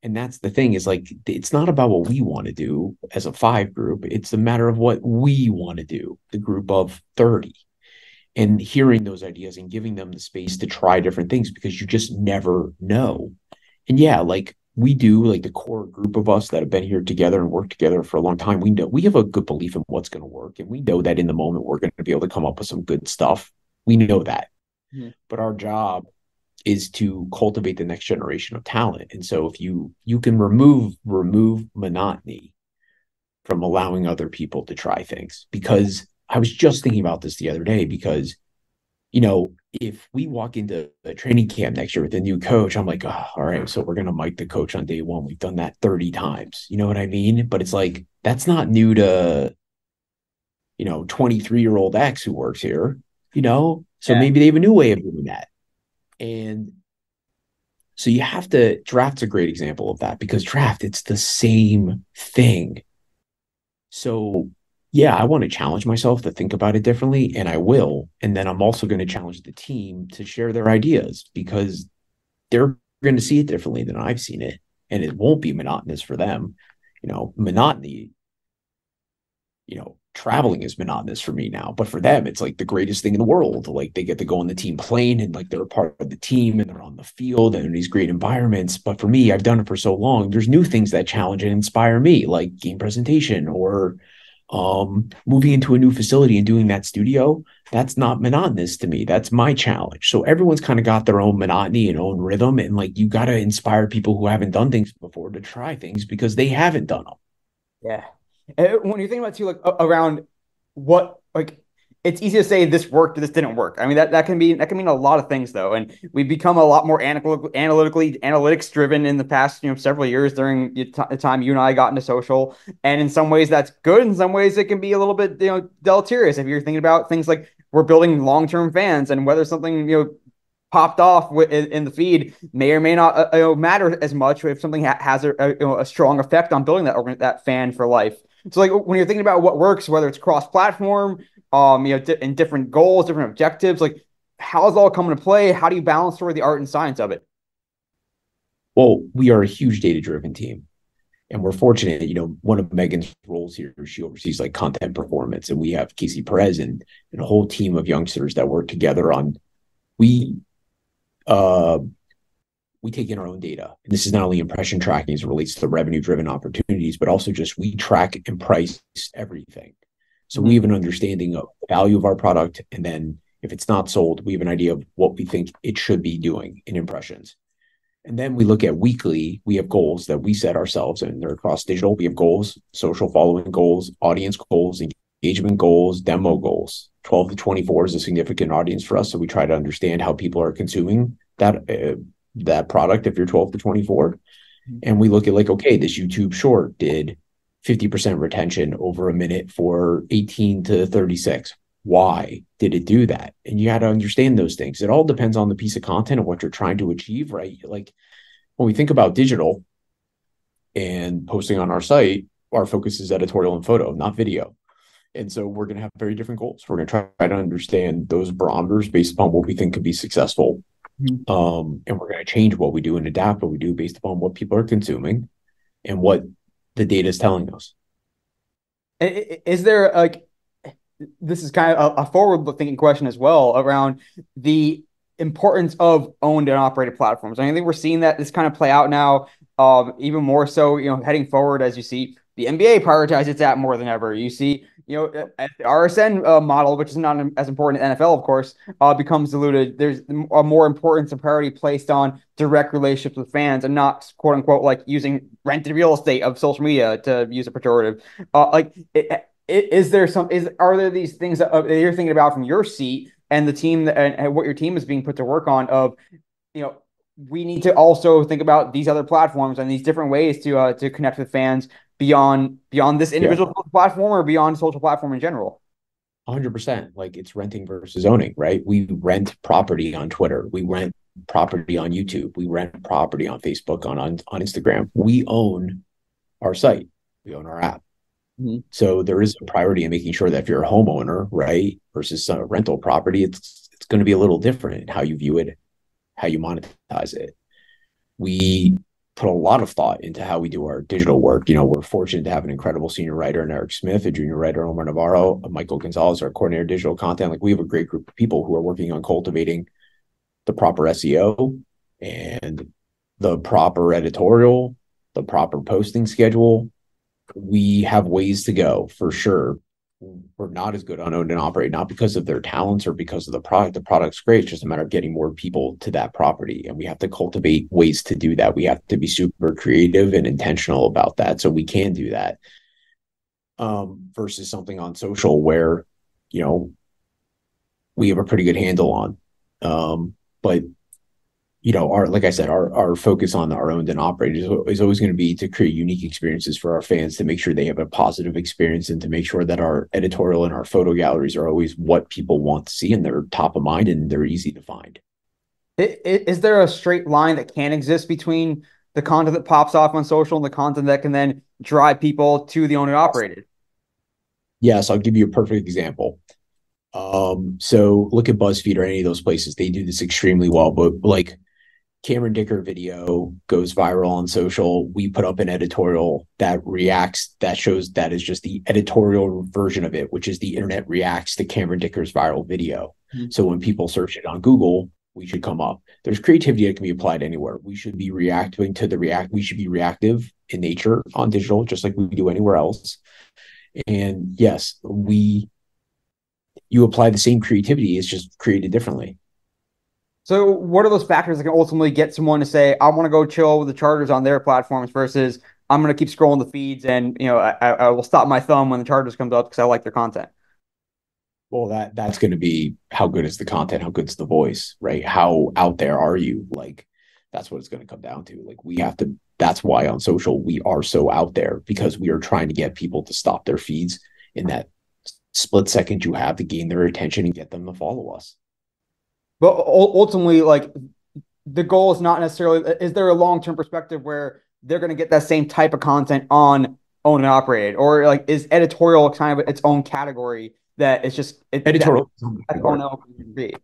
And that's the thing, is like, it's not about what we want to do as a five group. It's a matter of what we want to do, the group of 30, and hearing those ideas and giving them the space to try different things, because you just never know. And yeah, like we do, like the core group of us that have been here together and worked together for a long time, we know we have a good belief in what's going to work. And we know that in the moment, we're going to be able to come up with some good stuff. We know that. Mm-hmm. But our job is to cultivate the next generation of talent. And so if you can remove monotony from allowing other people to try things, because I was just thinking about this the other day, because if we walk into a training camp next year with a new coach, I'm like, oh, all right, so we're going to mic the coach on day one. We've done that 30 times. You know what I mean? But it's like, that's not new to, 23-year-old X who works here, So maybe they have a new way of doing that. And so you have to, draft's a great example of that, because draft, it's the same thing. So yeah, I want to challenge myself to think about it differently, and I will. And then I'm also going to challenge the team to share their ideas, because they're going to see it differently than I've seen it. And it won't be monotonous for them. Monotony, traveling is monotonous for me now, but for them, it's like the greatest thing in the world. Like they get to go on the team plane and like they're a part of the team and they're on the field and in these great environments. But for me, I've done it for so long. There's new things that challenge and inspire me, like game presentation or moving into a new facility and doing that studio. That's not monotonous to me. That's my challenge. So everyone's kind of got their own monotony and own rhythm. And like, you got to inspire people who haven't done things before to try things because they haven't done them. Yeah. When you think about too, like around what, like, it's easy to say this worked or this didn't work. I mean, that can mean a lot of things though. And we've become a lot more analytics driven in the past, several years during the time you and I got into social. And in some ways that's good. In some ways it can be a little bit, deleterious if you're thinking about things like we're building long-term fans, and whether something, popped off in the feed may or may not matter as much if something has a strong effect on building that fan for life. So like when you're thinking about what works, whether it's cross-platform, in different goals, different objectives, like how is it all coming to play? How do you balance sort of the art and science of it? Well, we are a huge data-driven team, and we're fortunate. One of Megan's roles here, she oversees like content performance, and we have Casey Perez and a whole team of youngsters that work together on. We take in our own data. And this is not only impression tracking as it relates to revenue-driven opportunities, but also just we track and price everything. So we have an understanding of the value of our product. And then if it's not sold, we have an idea of what we think it should be doing in impressions. And then we look at weekly, we have goals that we set ourselves, and they're across digital. We have goals, social following goals, audience goals, engagement goals, demo goals. 12 to 24 is a significant audience for us. So we try to understand how people are consuming that product if you're 12 to 24. And we look at like, okay, this YouTube short did 50% retention over a minute for 18 to 36. Why did it do that? And you got to understand those things. It all depends on the piece of content and what you're trying to achieve, right? Like when we think about digital and posting on our site, our focus is editorial and photo, not video. And so we're going to have very different goals. We're going to try to understand those barometers based upon what we think could be successful Mhm. And we're going to change what we do and adapt what we do based upon what people are consuming and what the data is telling us. Is there like this is kind of a forward-thinking question as well around the importance of owned and operated platforms. I think we're seeing that this kind of play out now, even more so, heading forward as you see the NBA prioritize its app more than ever. You see, the RSN model, which is not as important in NFL, of course, becomes diluted. There's a more importance and priority placed on direct relationships with fans and not quote unquote like using rented real estate of social media to use a pejorative. Is there are there these things that you're thinking about from your seat and the team and what your team is being put to work on of, you know, we need to also think about these other platforms and these different ways to connect with fans beyond this Yeah, individual platform or beyond social platform in general. 100%. Like it's renting versus owning, right? We rent property on Twitter. We rent property on YouTube. We rent property on Facebook, on Instagram. We own our site. We own our app. Mhm. So there is a priority in making sure that if you're a homeowner, right, versus a rental property, it's going to be a little different in how you view it, how you monetize it. We put a lot of thought into how we do our digital work. We're fortunate to have an incredible senior writer in Eric Smith, a junior writer, Omar Navarro, Michael Gonzalez, our coordinator of digital content. Like we have a great group of people who are working on cultivating the proper SEO and the proper editorial, the proper posting schedule. We have ways to go for sure. We're not as good on owned and operate, not because of their talents or because of the product. The product's great. It's just a matter of getting more people to that property. And we have to cultivate ways to do that. We have to be super creative and intentional about that. So we can do that. Versus something on social where, we have a pretty good handle on. But our like I said, our focus on our owned and operated is always going to be to create unique experiences for our fans, to make sure they have a positive experience, and to make sure that our editorial and our photo galleries are always what people want to see and they're top of mind and they're easy to find. Is there a straight line that can exist between the content that pops off on social and the content that can then drive people to the owned and operated? Yes, I'll give you a perfect example. So look at BuzzFeed or any of those places. They do this extremely well, but like Cameron Dicker video goes viral on social. We put up an editorial that reacts, that shows that is just the editorial version of it, which is the internet reacts to Cameron Dicker's viral video. Mm-hmm. So when people search it on Google, we should come up. There's creativity that can be applied anywhere. We should be reacting to the react. We should be reactive in nature on digital, just like we do anywhere else. And yes, you apply the same creativity, it's just created differently. So, what are those factors that can ultimately get someone to say, "I want to go chill with the Chargers on their platforms," versus "I'm going to keep scrolling the feeds and I will stop my thumb when the Chargers comes up because I like their content." Well, that's going to be how good is the content, how good's the voice, right? How out there are you? Like that's what it's going to come down to. Like we have to. That's why on social we are so out there, because we are trying to get people to stop their feeds in that split second you have to gain their attention and get them to follow us. But ultimately, like the goal is not necessarily, is there a long-term perspective where they're going to get that same type of content on owned and operated, or like is editorial kind of its own category that it's just Editorial. that's own LP?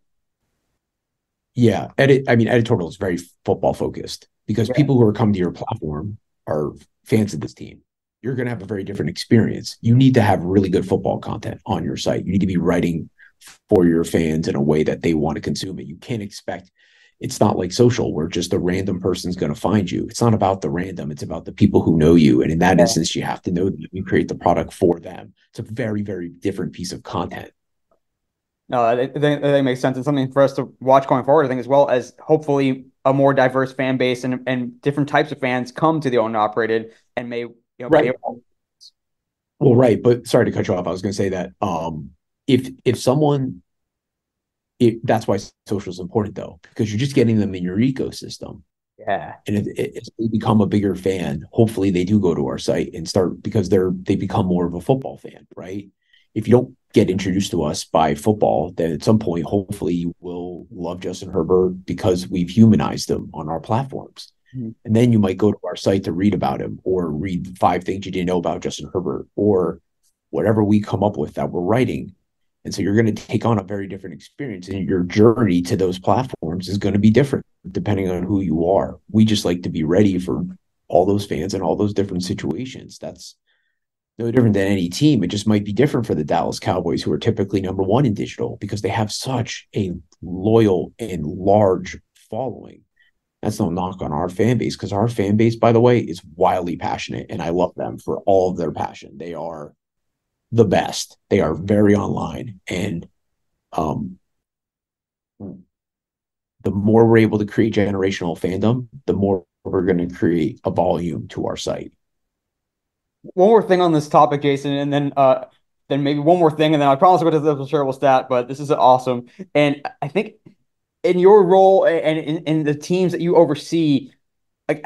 Yeah, editorial is very football focused because Yeah. people who are coming to your platform are fans of this team. You're going to have a very different experience. You need to have really good football content on your site. You need to be writing for your fans in a way that they want to consume it. You can't expect, it's not like social where just a random person's going to find you. It's not about the random. It's about the people who know you. And in that instance, you have to know that you create the product for them. It's a very, very different piece of content. No, that makes sense, and something for us to watch going forward. I think as well as hopefully a more diverse fan base and different types of fans come to the owned and operated and may be Right. able. Well, right. But sorry to cut you off. I was going to say that if someone, that's why social is important though, because you're just getting them in your ecosystem. Yeah. And if they become a bigger fan, hopefully they do go to our site and start, because they become more of a football fan, right? If you don't get introduced to us by football, then at some point, hopefully you will love Justin Herbert because we've humanized him on our platforms. Mm-hmm. And then you might go to our site to read about him or read 5 things you didn't know about Justin Herbert or whatever we come up with that we're writing. And so you're going to take on a very different experience, and your journey to those platforms is going to be different depending on who you are. We just like to be ready for all those fans and all those different situations. That's no different than any team. It just might be different for the Dallas Cowboys, who are typically number one in digital because they have such a loyal and large following. That's no knock on our fan base, because our fan base, by the way, is wildly passionate, and I love them for all of their passion. They are the best. They are very online, and um, the more we're able to create generational fandom, the more we're going to create a volume to our site. One more thing on this topic, Jason, and then maybe one more thing, and then I promise I'll go to the shareable stat. But this is awesome, and I think in your role and in the teams that you oversee, like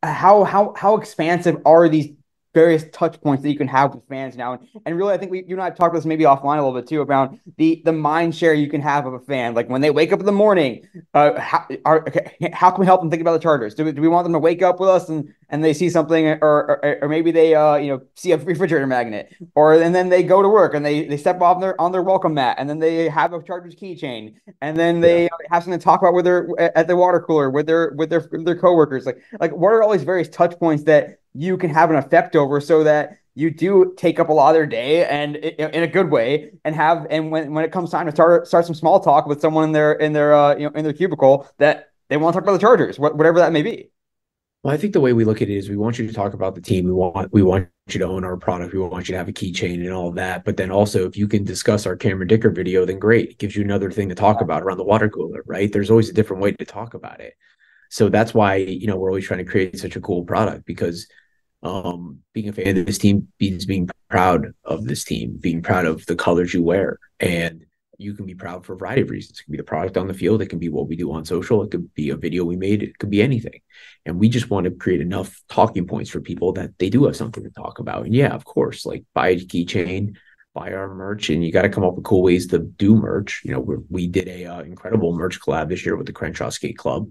how expansive are these various touch points that you can have with fans now? And really, I think you and I have talked about this maybe offline a little bit too about the mind share you can have of a fan. Like when they wake up in the morning, how can we help them think about the Chargers? Do we want them to wake up with us and they see something, or maybe they see a refrigerator magnet, or and then they go to work and they step off on their welcome mat, and then they have a Chargers keychain, and then Yeah. they have something to talk about with their at the water cooler with their coworkers. Like what are all these various touch points that you can have an effect over, so that you do take up a lot of their day and in a good way, and when it comes time to start some small talk with someone in their cubicle, that they want to talk about the Chargers, whatever that may be. Well, I think the way we look at it is we want you to talk about the team. We want you to own our product. We want you to have a keychain and all of that. But then also, if you can discuss our Cameron Dicker video, then great. It gives you another thing to talk about around the water cooler, right? There's always a different way to talk about it. So that's why, we're always trying to create such a cool product, because being a fan of this team means being proud of this team, being proud of the colors you wear. And you can be proud for a variety of reasons. It can be the product on the field. It can be what we do on social. It could be a video we made. It could be anything. And we just want to create enough talking points for people that they do have something to talk about. And yeah, of course, like buy a keychain, buy our merch, and you got to come up with cool ways to do merch. We did a incredible merch collab this year with the Crenshaw Skate Club.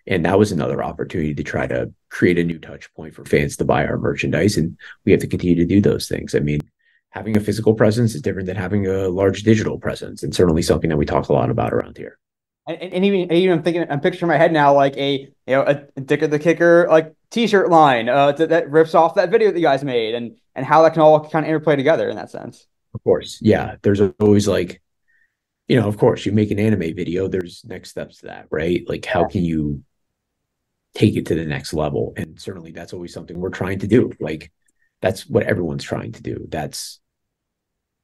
And that was another opportunity to try to create a new touch point for fans to buy our merchandise. And we have to continue to do those things. I mean, having a physical presence is different than having a large digital presence, and certainly something that we talk a lot about around here. And even I'm picturing in my head now like a Dicker the Kicker like T-shirt line that rips off that video that you guys made, and how that can all kind of interplay together in that sense. Of course, yeah. There's always of course, you make an anime video. There's next steps to that, right? Like, how can you take it to the next level? And certainly that's always something we're trying to do. Like, that's what everyone's trying to do. That's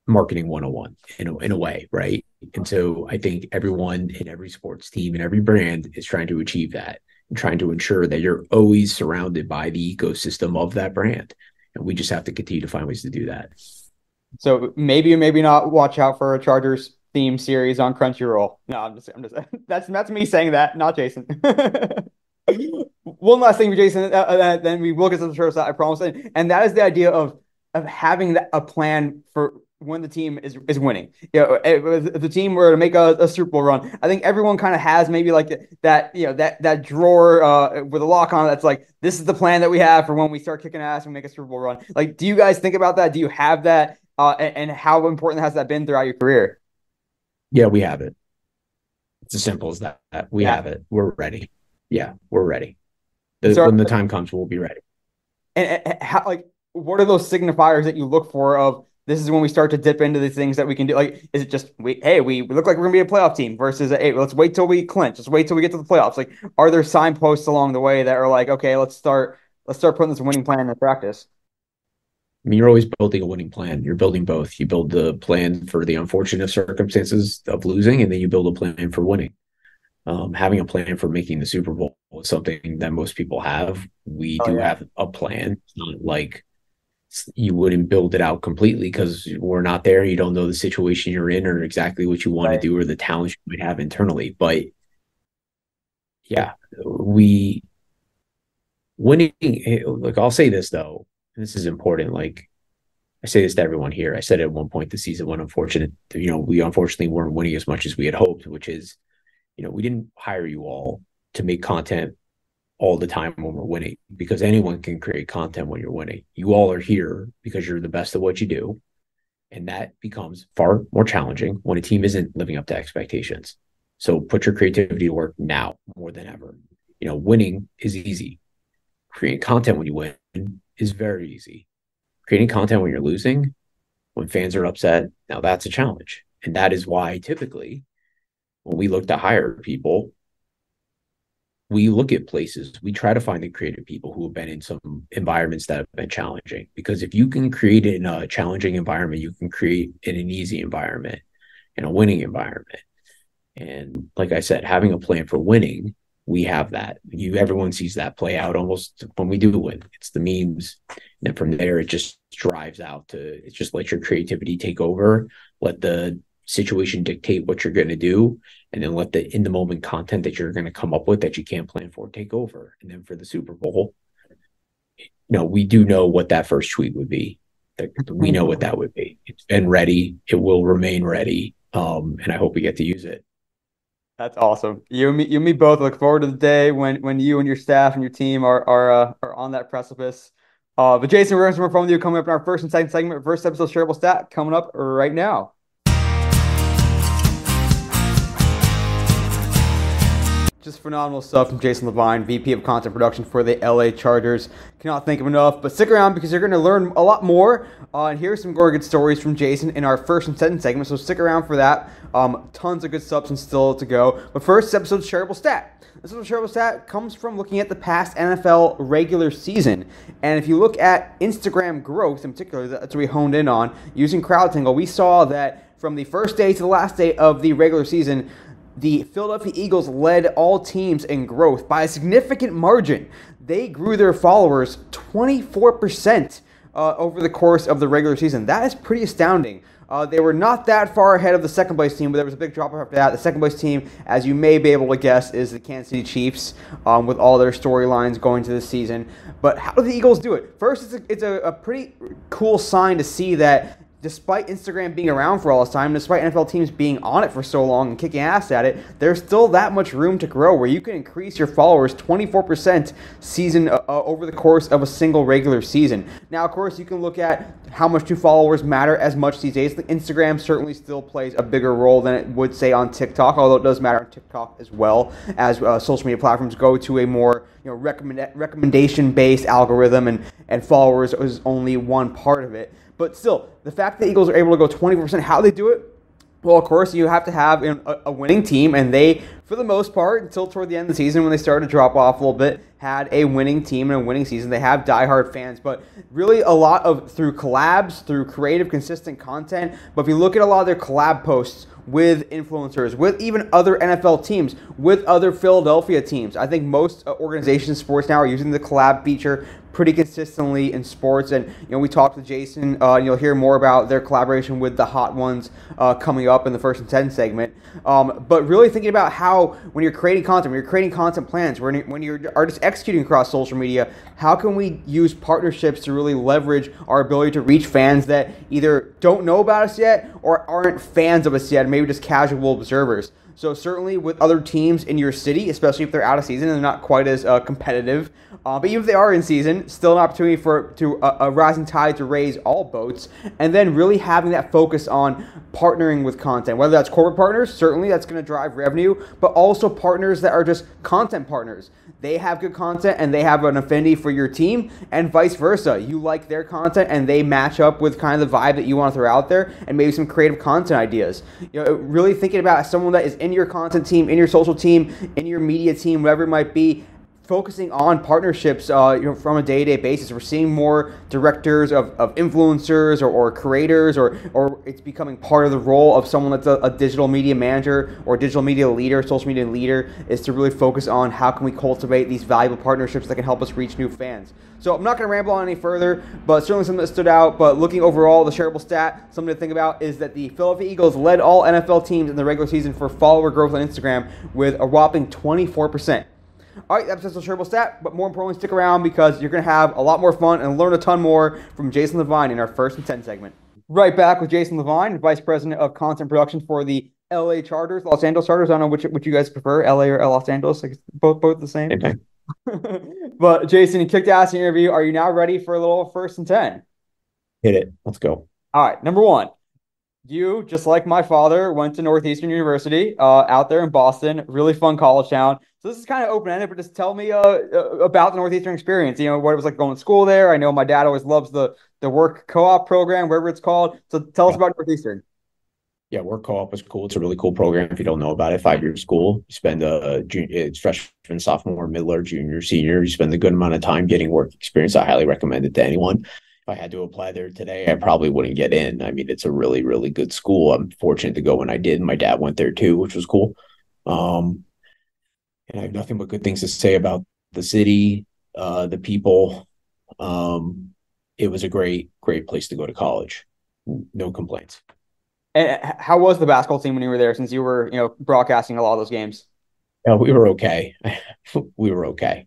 marketing 101 in a way, right? And so I think everyone in every sports team and every brand is trying to achieve that, and trying to ensure that you're always surrounded by the ecosystem of that brand. And we just have to continue to find ways to do that. So maybe or maybe not watch out for a Chargers theme series on Crunchyroll. No, I'm just that's me saying that, not Jason. One last thing, Jason, then we will get to the first, I promise. And that is the idea of having a plan for when the team is winning. If the team were to make a Super Bowl run, I think everyone kind of has maybe like that drawer with a lock on it that's like, this is the plan that we have for when we start kicking ass and make a Super Bowl run. Like, do you guys think about that? Do you have that? And how important has that been throughout your career? Yeah, we have it. It's as simple as that. We have it. We're ready. Yeah, we're ready. When the time comes, we'll be ready. And how, like, what are those signifiers that you look for of this is when we start to dip into the things that we can do? Like, is it just we look like we're gonna be a playoff team versus hey, let's wait till we clinch, let's wait till we get to the playoffs? Like, are there signposts along the way that are like, okay, let's start putting this winning plan into practice? I mean, you're always building a winning plan. You're building both. You build the plan for the unfortunate circumstances of losing, and then you build a plan for winning. Having a plan for making the Super Bowl is something that most people have. We do have a plan. It's not like you wouldn't build it out completely because we're not there. You don't know the situation you're in or exactly what you want to do or the talent you might have internally. But yeah, winning. Like, I'll say this though, and this is important. Like, I say this to everyone here. I said at one point this season when we unfortunately weren't winning as much as we had hoped, which is, we didn't hire you all to make content all the time when we're winning, because anyone can create content when you're winning. You all are here because you're the best at what you do. And that becomes far more challenging when a team isn't living up to expectations. So put your creativity to work now more than ever. Winning is easy. Creating content when you win is very easy. Creating content when you're losing, when fans are upset, now that's a challenge. And that is why typically when we look to hire people, we look at places, we try to find the creative people who have been in some environments that have been challenging. Because if you can create it in a challenging environment, you can create in an easy environment, in a winning environment. And like I said, having a plan for winning, we have that. Everyone sees that play out almost when we do win. It's the memes. And then from there, it just drives out to, it's just let your creativity take over, let the situation dictate what you're going to do, and then let the in the moment content that you're going to come up with that you can't plan for take over. And then for the Super Bowl, we do know what that first tweet would be. We know what that would be. It's been ready. It will remain ready. And I hope we get to use it. That's awesome. You and me both look forward to the day when you and your staff and your team are on that precipice. But Jason, we're going to have more fun with you coming up in our first and second segment. First episode of Shareable Stat coming up right now. Just phenomenal stuff from Jason Lavine, VP of Content Production for the LA Chargers. Cannot thank him enough, but stick around because you're going to learn a lot more. And here's some more good stories from Jason in our first and second segment, so stick around for that. Tons of good substance still to go. But first, this episode's Shareable Stat. This episode's Shareable Stat comes from looking at the past NFL regular season. And if you look at Instagram growth in particular, that's what we honed in on, using CrowdTangle, we saw that from the first day to the last day of the regular season, the Philadelphia Eagles led all teams in growth by a significant margin. They grew their followers 24% over the course of the regular season. That is pretty astounding. They were not that far ahead of the second place team, but there was a big drop off after that. The second place team, as you may be able to guess, is the Kansas City Chiefs, with all their storylines going to this season. But how do the Eagles do it? First, it's a pretty cool sign to see that despite Instagram being around for all this time, despite NFL teams being on it for so long and kicking ass at it, there's still that much room to grow where you can increase your followers 24% season over the course of a single regular season. Now, of course, you can look at how much do followers matter as much these days. Instagram certainly still plays a bigger role than it would, say, on TikTok, although it does matter on TikTok as well, as social media platforms go to a more recommendation-based algorithm, and followers is only one part of it. But still, the fact that the Eagles are able to go 20%, how they do it? Well, of course, you have to have a winning team, and they, for the most part, until toward the end of the season when they started to drop off a little bit, had a winning team and a winning season. They have diehard fans, but really a lot of through collabs, through creative, consistent content. But if you look at a lot of their collab posts with influencers, with even other NFL teams, with other Philadelphia teams, I think most organizations in sports now are using the collab feature pretty consistently in sports. And we talked to Jason. You'll hear more about their collaboration with the Hot Ones coming up in the first and 10 segment. But really thinking about how when you're creating content, when you're creating content plans, when you are just executing across social media, how can we use partnerships to really leverage our ability to reach fans that either don't know about us yet or aren't fans of us yet, maybe just casual observers. So certainly with other teams in your city, especially if they're out of season and they're not quite as competitive, but even if they are in season, still an opportunity for a rising tide to raise all boats, and then really having that focus on partnering with content, whether that's corporate partners, certainly that's going to drive revenue, but also partners that are just content partners. They have good content and they have an affinity for your team, and vice versa. You like their content and they match up with kind of the vibe that you want to throw out there, and maybe some creative content ideas. Really thinking about someone that is in your content team, in your social team, in your media team, whatever it might be, focusing on partnerships from a day-to-day basis. We're seeing more directors of influencers or creators, or it's becoming part of the role of someone that's a digital media manager or digital media leader, social media leader, is to really focus on how can we cultivate these valuable partnerships that can help us reach new fans. So I'm not going to ramble on any further, but certainly something that stood out. But looking overall, the shareable stat, something to think about, is that the Philadelphia Eagles led all NFL teams in the regular season for follower growth on Instagram with a whopping 24%. All right, that's just a shareable stat, but more importantly, stick around because you're going to have a lot more fun and learn a ton more from Jason Lavine in our first and 10 segment. Right back with Jason Lavine, Vice President of Content Production for the LA Chargers, Los Angeles Chargers. I don't know which you guys prefer, LA or Los Angeles. Like both the same. Okay. But Jason, you kicked ass in the interview. Are you now ready for a little first and 10? Hit it. Let's go. All right, number one. You, just like my father, went to Northeastern University, out there in Boston. Really fun college town. So this is kind of open-ended, but just tell me about the Northeastern experience. You know, what it was like going to school there. I know my dad always loves the work co-op program, wherever it's called. So tell us Yeah. about Northeastern. Yeah, work co-op was cool. It's a really cool program. If you don't know about it, 5 year school. You spend it's freshman, sophomore, middler, junior, senior. You spend a good amount of time getting work experience. I highly recommend it to anyone. If I had to apply there today, I probably wouldn't get in. I mean, it's a really, really good school. I'm fortunate to go when I did. My dad went there too, which was cool. Um, and I have nothing but good things to say about the city, the people. Um, it was a great, great place to go to college. No complaints. And how was the basketball team when you were there, since you were, broadcasting a lot of those games? We were okay. We were okay.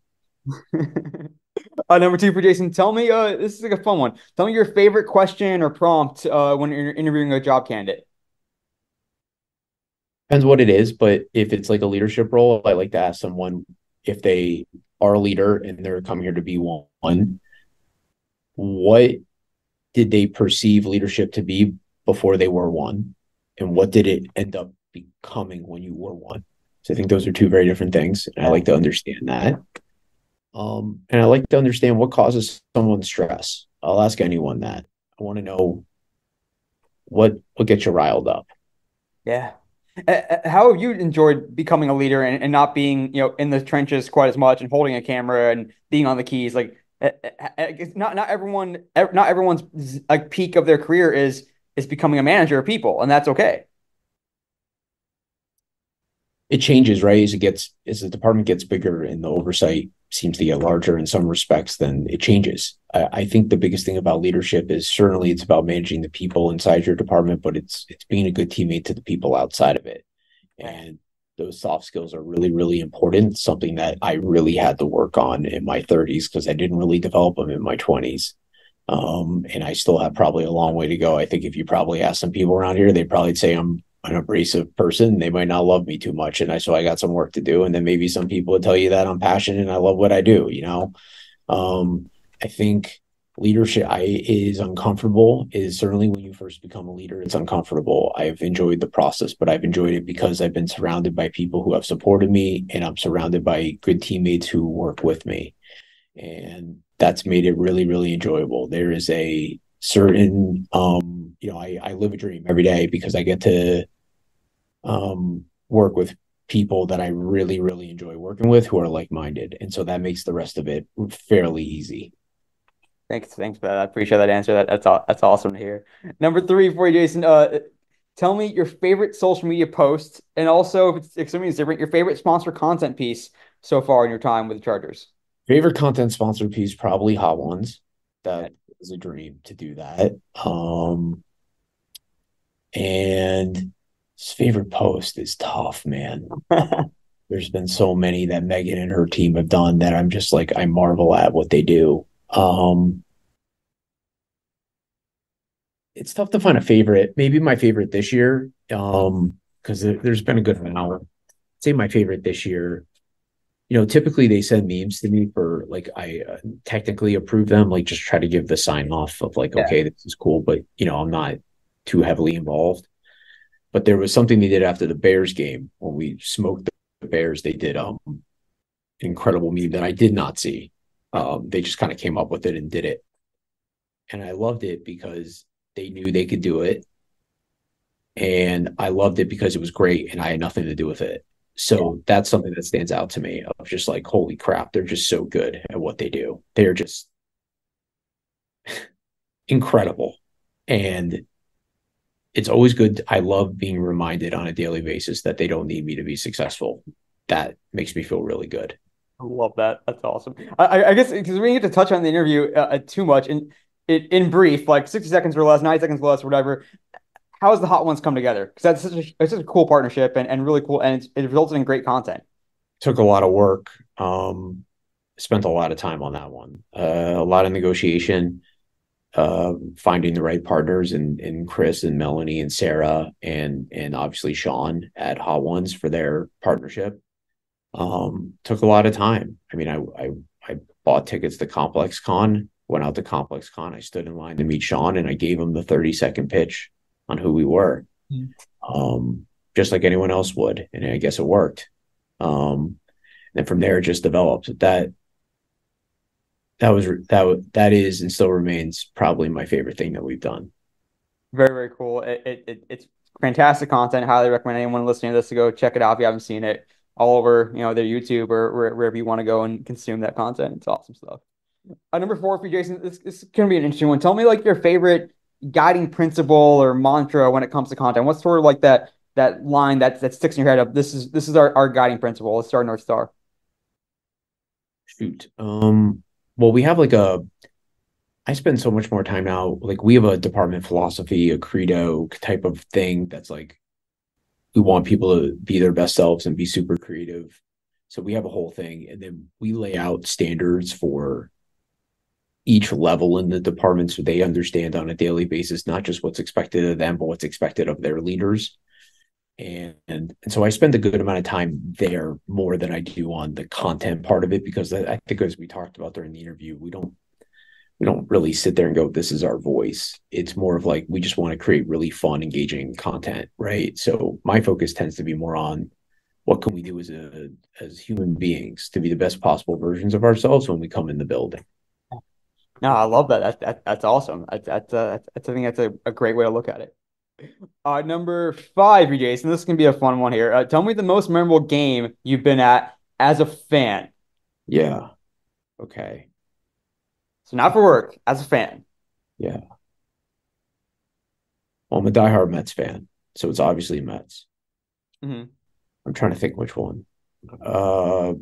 Number two for Jason, tell me, this is like a fun one. Tell me your favorite question or prompt when you're interviewing a job candidate. Depends what it is, but if it's like a leadership role, I like to ask someone if they are a leader and they're coming here to be one, what did they perceive leadership to be before they were one? And what did it end up becoming when you were one? So I think those are two very different things. And I like to understand that. And I like to understand what causes someone stress. I'll ask anyone that. I want to know what gets you riled up. Yeah. How have you enjoyed becoming a leader and not being, in the trenches quite as much and holding a camera and being on the keys? Like, it's not everyone's like peak of their career is becoming a manager of people, and that's okay. It changes, right? As the department gets bigger and the oversight seems to get larger in some respects, then it changes. I think the biggest thing about leadership is certainly it's about managing the people inside your department, but it's being a good teammate to the people outside of it. And those soft skills are really, really important. Something that I really had to work on in my 30s because I didn't really develop them in my 20s. And I still have probably a long way to go. I think if you probably ask some people around here, they'd probably say I'm an abrasive person. They might not love me too much. So I got some work to do. And then maybe some people would tell you that I'm passionate and I love what I do, you know? I think leadership is uncomfortable. Is certainly when you first become a leader, it's uncomfortable. I've enjoyed the process, but I've enjoyed it because I've been surrounded by people who have supported me and I'm surrounded by good teammates who work with me. And that's made it really, really enjoyable. There is a certain, I live a dream every day because I get to work with people that I really, really enjoy working with who are like-minded. And so that makes the rest of it fairly easy. Thanks for that. I appreciate that answer. That's awesome to hear. Number three for you, Jason. Tell me your favorite social media post, and also if something is different, your favorite sponsor content piece so far in your time with the Chargers. Favorite content sponsor piece, probably Hot Ones. That is a dream to do that. And his favorite post is tough, man. There's been so many that Megan and her team have done that I'm just like, I marvel at what they do. It's tough to find a favorite. Maybe my favorite this year, because there's been a good amount. I'd say my favorite this year. Typically they send memes to me for like I technically approve them, like just try to give the sign off of like, okay, this is cool, but I'm not too heavily involved. But there was something they did after the Bears game when we smoked the Bears. They did incredible meme that I did not see. They just kind of came up with it and did it. And I loved it because they knew they could do it. And I loved it because it was great and I had nothing to do with it. So that's something that stands out to me of just like, holy crap, they're just so good at what they do. They're just incredible. And it's always good. I love being reminded on a daily basis that they don't need me to be successful. That makes me feel really good. I love that. That's awesome. I guess because we didn't get to touch on the interview too much, and in brief, like 60 seconds or less, 90 seconds or less, whatever. How has the Hot Ones come together? Because it's such a cool partnership and really cool, and it resulted in great content. Took a lot of work. Spent a lot of time on that one. A lot of negotiation, finding the right partners and Chris and Melanie and Sarah and obviously Sean at Hot Ones for their partnership. Took a lot of time. I mean, I bought tickets to Complex Con, went out to Complex Con. I stood in line to meet Sean and I gave him the 30-second pitch on who we were, Mhm. just like anyone else would. And I guess it worked. And from there, it just developed. That is and still remains probably my favorite thing that we've done. Very, very cool. It's fantastic content. Highly recommend anyone listening to this to go check it out if you haven't seen it. All over, their YouTube or wherever you want to go and consume that content. It's awesome stuff. Number four for you, Jason. This is gonna be an interesting one. Tell me like your favorite guiding principle or mantra when it comes to content. What's sort of like that line that sticks in your head of this is our guiding principle. Let's start North Star. Shoot. Well, we have I spend so much more time now. Like we have a department philosophy, a credo type of thing that's like we want people to be their best selves and be super creative. So we have a whole thing, and then we lay out standards for each level in the department so they understand on a daily basis not just what's expected of them, but what's expected of their leaders. And so I spend a good amount of time there more than I do on the content part of it because I think as we talked about during the interview, we don't really sit there and go, this is our voice. It's more of like we just want to create really fun, engaging content, right? So my focus tends to be more on what can we do as human beings to be the best possible versions of ourselves when we come in the building. No, I love that. That's awesome. I think that's a great way to look at it. Number five, for Jason. This can be a fun one here. Tell me the most memorable game you've been at as a fan. Yeah. Okay. So not for work, as a fan. Yeah. Well, I'm a diehard Mets fan, so it's obviously Mets. Hmm. I'm trying to think which one. Uh,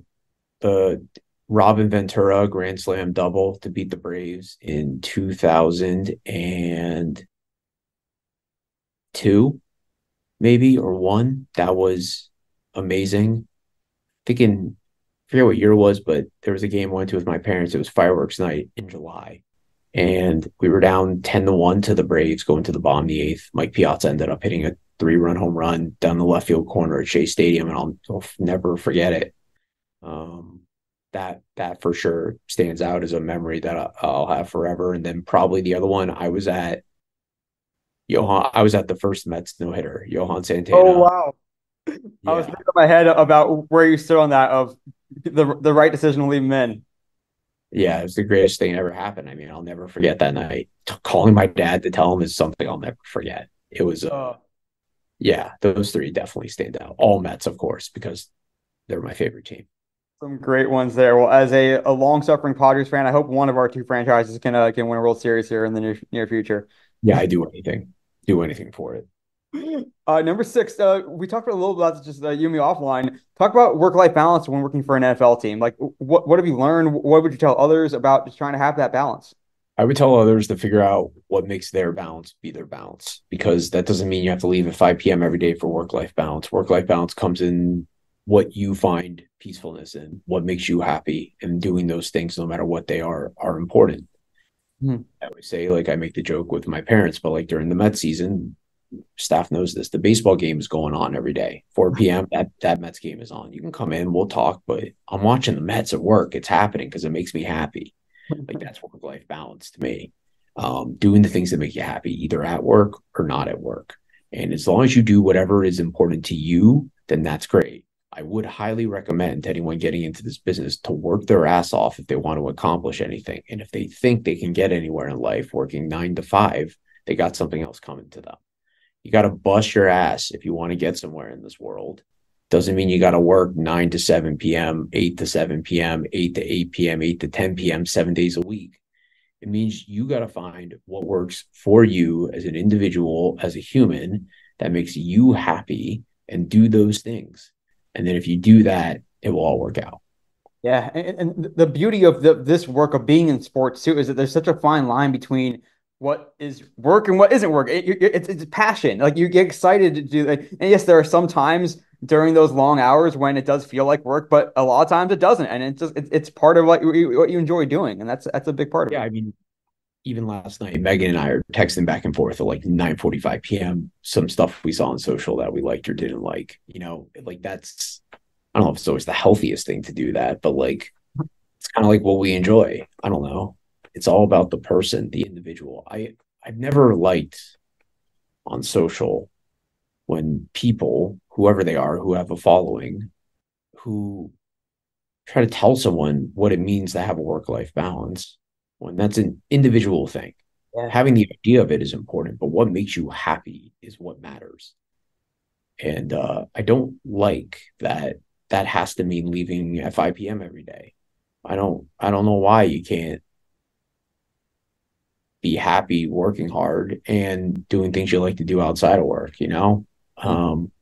the Robin Ventura Grand Slam double to beat the Braves in 2002, maybe, or one. That was amazing. Thinking, I forget what year it was, but there was a game I went to with my parents. It was fireworks night in July. And we were down 10-1 to the Braves going to the bottom of the eighth. Mike Piazza ended up hitting a 3-run home run down the left field corner at Shea Stadium, and I'll never forget it. Um, that for sure stands out as a memory that I'll have forever. And then probably the other one, I was at the first Mets no hitter, Johan Oh Santana. wow. I was Yeah, thinking in my head about where you stood on that of the right decision to leave him in. yeah, it was the greatest thing that ever happened. I mean, I'll never forget that night. Calling my dad to tell him is something I'll never forget. It was Uh, yeah, those three definitely stand out. All Mets, of course, because they're my favorite team. some great ones there. Well, as a long-suffering Padres fan, I hope one of our two franchises can win a World Series here in the near future. Yeah, I do anything for it. Number six, we talked a little about this just you and me offline. Talk about work-life balance when working for an NFL team. Like, what have you learned? What would you tell others about just trying to have that balance? I would tell others to figure out what makes their balance be their balance because that doesn't mean you have to leave at 5 p.m. every day for work life balance. Work life balance comes in what you find peacefulness in, what makes you happy, and doing those things, no matter what they are important. Hmm. I always say, like, I make the joke with my parents, but like during the Mets season, staff knows this. The baseball game is going on every day. 4 p.m. That Mets game is on. You can come in, we'll talk, but I'm watching the Mets at work. It's happening because it makes me happy. Like that's work life balance to me. Doing the things that make you happy, either at work or not at work. And as long as you do whatever is important to you, then that's great. I would highly recommend to anyone getting into this business to work their ass off if they want to accomplish anything. And if they think they can get anywhere in life working 9 to 5, they got something else coming to them. You got to bust your ass if you want to get somewhere in this world. Doesn't mean you got to work 9 to 7 p.m., 8 to 7 p.m., 8 to 8 p.m., 8 to 10 p.m., 7 days a week. It means you got to find what works for you as an individual, as a human, that makes you happy and do those things. And then if you do that, it will all work out. Yeah, and the beauty of this work of being in sports too is that there's such a fine line between what is work and what isn't work. It's passion. Like you get excited to do that. And yes, there are some times during those long hours when it does feel like work, but a lot of times it doesn't, and it's part of what you enjoy doing, and that's a big part of Yeah, it. I mean, even last night, Megan and I are texting back and forth at like 9:45 p.m. Some stuff we saw on social that we liked or didn't like. Like that's I don't know if it's always the healthiest thing to do that, but like it's kind of like what we enjoy. I don't know. It's all about the person, the individual. I've never liked on social when people, whoever they are, who have a following, who try to tell someone what it means to have a work-life balance when that's an individual thing. Yeah. Having the idea of it is important, but what makes you happy is what matters. And I don't like that that has to mean leaving at 5 p.m. every day. I don't know why you can't be happy working hard and doing things you like to do outside of work, you know?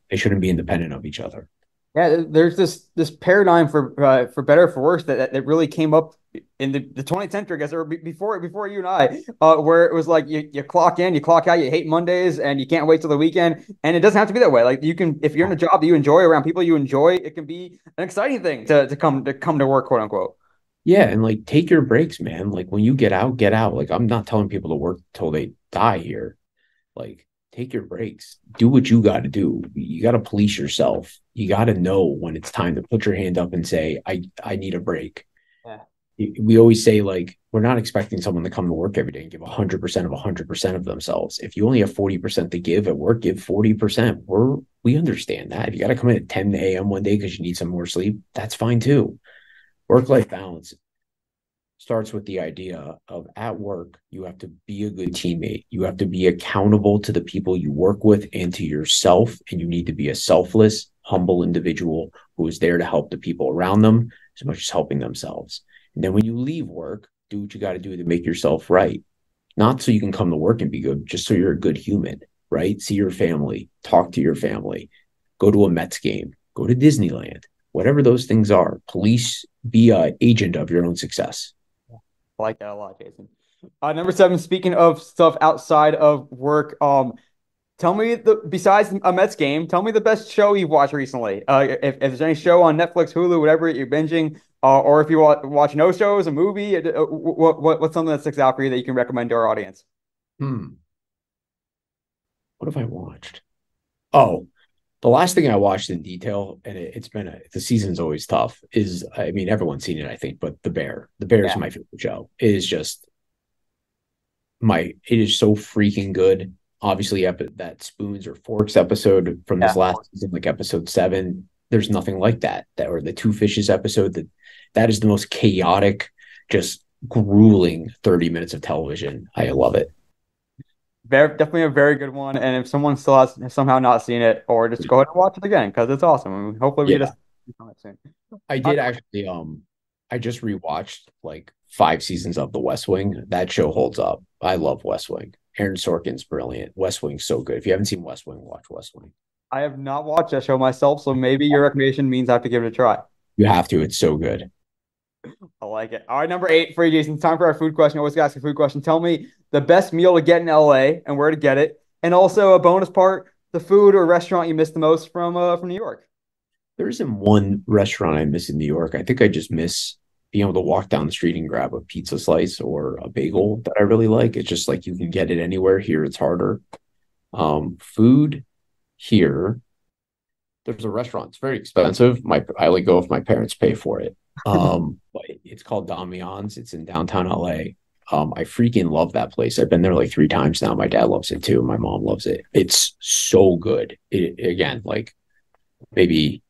They shouldn't be independent of each other. Yeah, there's this paradigm for better or for worse that really came up in the 20th century, I guess, or before you and I, where it was like you clock in, you clock out, you hate Mondays, and you can't wait till the weekend. And it doesn't have to be that way. Like you can, if you're in a job that you enjoy around people you enjoy, it can be an exciting thing to come to work, quote unquote. Yeah, and like take your breaks, man. Like when you get out, get out. Like I'm not telling people to work till they die here. Like take your breaks. Do what you got to do. You got to police yourself. You got to know when it's time to put your hand up and say, I need a break. Yeah. We always say like we're not expecting someone to come to work every day and give 100% of 100% of themselves. If you only have 40% to give at work, give 40%. We understand that. If you got to come in at 10 a.m. one day because you need some more sleep, that's fine too. Work-life balance starts with the idea of at work, you have to be a good teammate. You have to be accountable to the people you work with and to yourself. And you need to be a selfless, humble individual who is there to help the people around them as much as helping themselves. And then when you leave work, do what you got to do to make yourself right. Not so you can come to work and be good, just so you're a good human, right? See your family, talk to your family, go to a Mets game, go to Disneyland, whatever those things are. Police, be an agent of your own success. I like that a lot, Jason. Number seven, speaking of stuff outside of work, tell me besides a Mets game, tell me the best show you've watched recently. If there's any show on Netflix, Hulu, whatever you're binging, or if you watch no shows, a movie, what's something that sticks out for you that you can recommend to our audience? Hmm. What have I watched? Oh, the last thing I watched in detail, and it's been the season's always tough, is I mean, everyone's seen it, I think, but The Bear. The Bear is Yeah, my favorite show. It is just it is so freaking good. Obviously, that spoons or forks episode from yeah. this last season, like episode 7, there's nothing like that. That or the two fishes episode, that is the most chaotic, just grueling 30 minutes of television. I love it. Definitely a very good one. And if someone still has somehow not seen it, or just go ahead and watch it again because it's awesome. And hopefully we get to Yeah. see from it soon. I did actually I just rewatched like 5 seasons of The West Wing. That show holds up. I love West Wing. Aaron Sorkin's brilliant. West Wing's so good. If you haven't seen West Wing, watch West Wing. I have not watched that show myself, so maybe your recommendation means I have to give it a try. You have to. It's so good. I like it. All right, number eight for you, Jason. It's time for our food question. I always ask a food question. Tell me the best meal to get in LA and where to get it. And also a bonus part, the food or restaurant you miss the most from New York. There isn't one restaurant I miss in New York. I think I just miss being able to walk down the street and grab a pizza slice or a bagel that I really like. It's just like you can get it anywhere. Here it's harder. Food here, there's a restaurant. It's very expensive. I like go if my parents pay for it. But it's called Damian's. It's in downtown LA. I freaking love that place. I've been there like 3 times now. My dad loves it too. My mom loves it. It's so good. Again, like maybe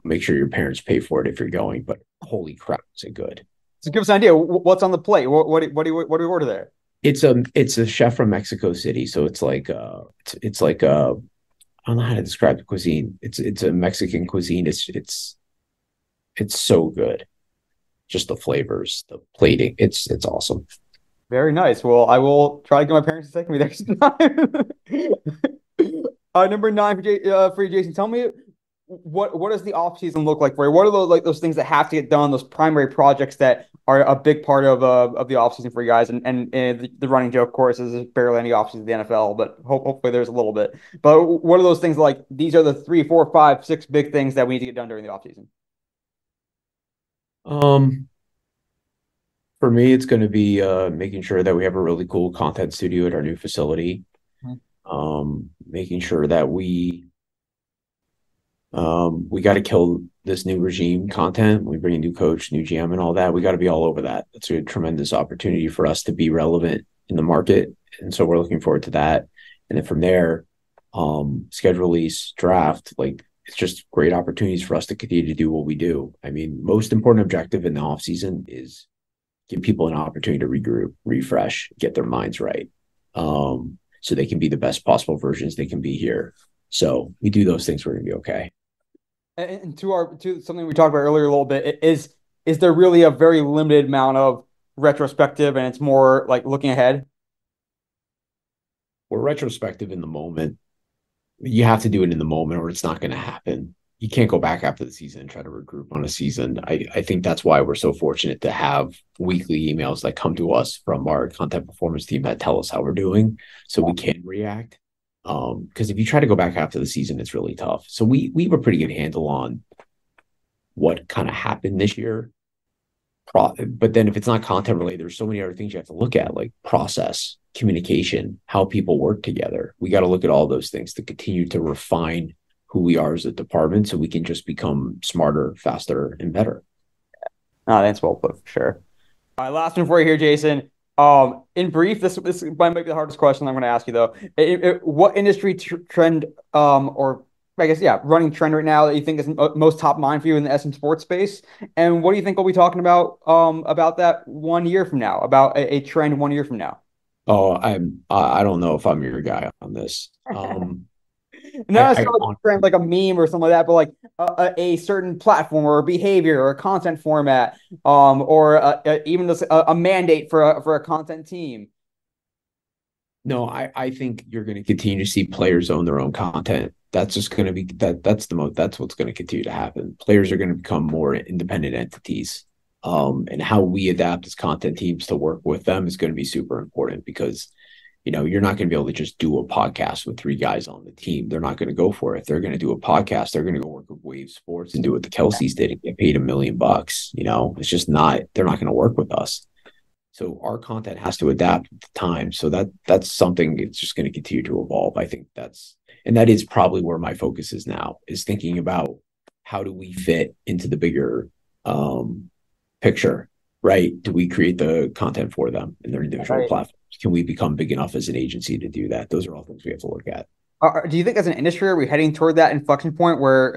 make sure your parents pay for it if you're going. But holy crap, is it good? So give us an idea. What's on the plate? What do you order there? It's a chef from Mexico City, so it's like it's like I don't know how to describe the cuisine. It's a Mexican cuisine. It's so good. Just the flavors, the plating. It's awesome. Very nice. Well, I will try to get my parents to take me there sometime. Number nine for you, Jason. Tell me what does the off season look like for you? What are those things that have to get done? Those primary projects that are a big part of the off season for you guys. And the running joke, of course, is there's barely any off season in the NFL, but hopefully there's a little bit. But what are those things like? These are the 3, 4, 5, 6 big things that we need to get done during the off season. Um, for me, it's going to be making sure that we have a really cool content studio at our new facility. Mhm. Making sure that we got to kill this new regime content. We bring a new coach, new GM, and all that. We got to be all over that. It's a tremendous opportunity for us to be relevant in the market, and so we're looking forward to that. And then from there, schedule release, draft, like it's just great opportunities for us to continue to do what we do. I mean, most important objective in the off season is give people an opportunity to regroup, refresh, get their minds right. So they can be the best possible versions they can be here. So we do those things, we're gonna be okay. And to something we talked about earlier a little bit is there really a very limited amount of retrospective and it's more like looking ahead? We're retrospective in the moment. You have to do it in the moment or it's not going to happen. You can't go back after the season and try to regroup on a season. I think that's why we're so fortunate to have weekly emails that come to us from our content performance team that tell us how we're doing so we can react. Because if you try to go back after the season, it's really tough. So we have a pretty good handle on what kind of happened this year. But then if it's not content related, there's so many other things you have to look at, like process, communication, how people work together. We got to look at all those things to continue to refine who we are as a department so we can just become smarter, faster, and better. Oh, that's well put for sure. All right, last one for you here, Jason. In brief, this might be the hardest question I'm going to ask you though. What industry trend, or I guess yeah, running trend right now that you think is most top mind for you in the SM sports space, and what do you think we'll be talking about that 1 year from now, about a trend 1 year from now? Oh, I don't know if I'm your guy on this. Not necessarily like a trend like a meme or something like that, but like a certain platform or a behavior or a content format, or even just a mandate for a content team. No, I think you're going to continue to see players own their own content. That's just going to be that's what's going to continue to happen. Players are going to become more independent entities. And how we adapt as content teams to work with them is going to be super important because, you're not going to be able to just do a podcast with three guys on the team. They're not going to go for it. If they're going to do a podcast, they're going to go work with Wave Sports and do what the Kelseys did and get paid $1 million. It's just not, they're not going to work with us. So our content has to adapt with the time. So that's something it's just going to continue to evolve. I think that is probably where my focus is now, is thinking about how do we fit into the bigger picture, right? Do we create the content for them in their individual platforms? Can we become big enough as an agency to do that? Those are all things we have to look at. Do you think as an industry, are we heading toward that inflection point where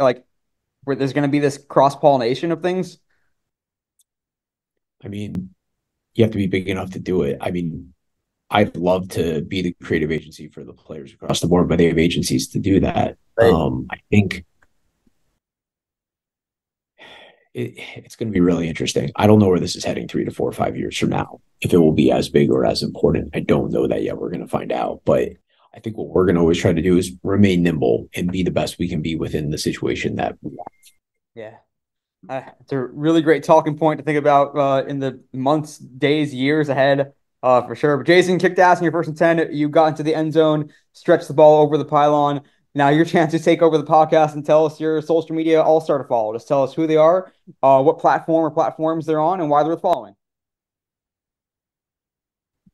there's going to be this cross-pollination of things? I mean, you have to be big enough to do it. I mean, I'd love to be the creative agency for the players across the board, but they have agencies to do that. Right. I think it's going to be really interesting. I don't know where this is heading 3 to 4 or 5 years from now. If it will be as big or as important, I don't know that yet. We're going to find out. But I think what we're going to always try to do is remain nimble and be the best we can be within the situation that we have. Yeah. It's a really great talking point to think about in the months, days, years ahead, for sure. But Jason, kicked ass in your first and 10. You got into the end zone, stretched the ball over the pylon. Now your chance to take over the podcast and tell us your social media all-star to follow. Just tell us who they are, what platform or platforms they're on, and why they're following.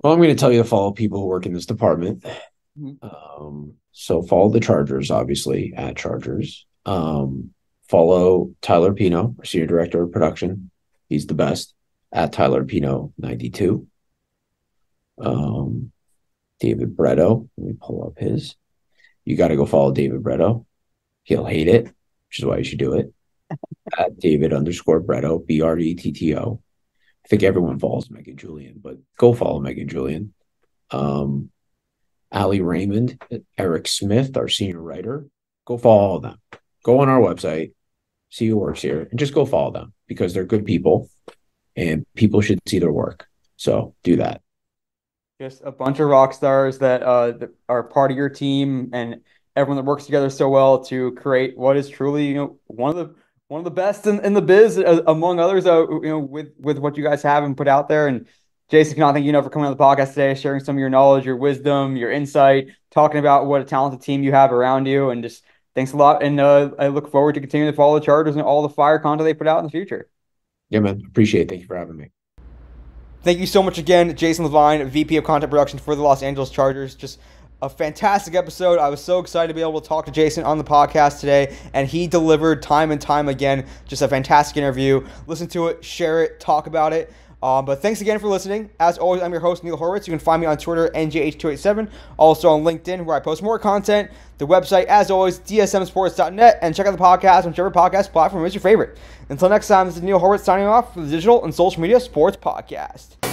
Well, I'm going to tell you to follow people who work in this department. So follow the Chargers, obviously, at Chargers. Follow Tyler Pino, our Senior Director of Production. He's the best, at Tyler Pino 92. David Bretto. Let me pull up his. You got to go follow David Bretto. He'll hate it, which is why you should do it. At David_Bretto, Bretto. I think everyone follows Megan Julian, but go follow Megan Julian. Allie Raymond, Eric Smith, our senior writer. Go follow all of them. Go on our website, see who works here, and just go follow them because they're good people and people should see their work. So do that. Just a bunch of rock stars that are part of your team and everyone that works together so well to create what is truly, one of the best in the biz, among others, with what you guys have and put out there. And Jason, cannot thank you for coming on the podcast today, sharing some of your knowledge, your wisdom, your insight, talking about what a talented team you have around you, and just thanks a lot. And I look forward to continuing to follow the Chargers and all the fire content they put out in the future. Yeah, man. Appreciate it. Thank you for having me. Thank you so much again, Jason Lavine, VP of Content Production for the Los Angeles Chargers. Just a fantastic episode. I was so excited to be able to talk to Jason on the podcast today, and he delivered time and time again. Just a fantastic interview. Listen to it, share it, talk about it. But thanks again for listening. As always, I'm your host, Neil Horowitz. You can find me on Twitter, NJH287, also on LinkedIn, where I post more content. The website, as always, dsmsports.net, and check out the podcast on whichever podcast platform is your favorite. Until next time, this is Neil Horowitz signing off for the Digital and Social Media Sports Podcast.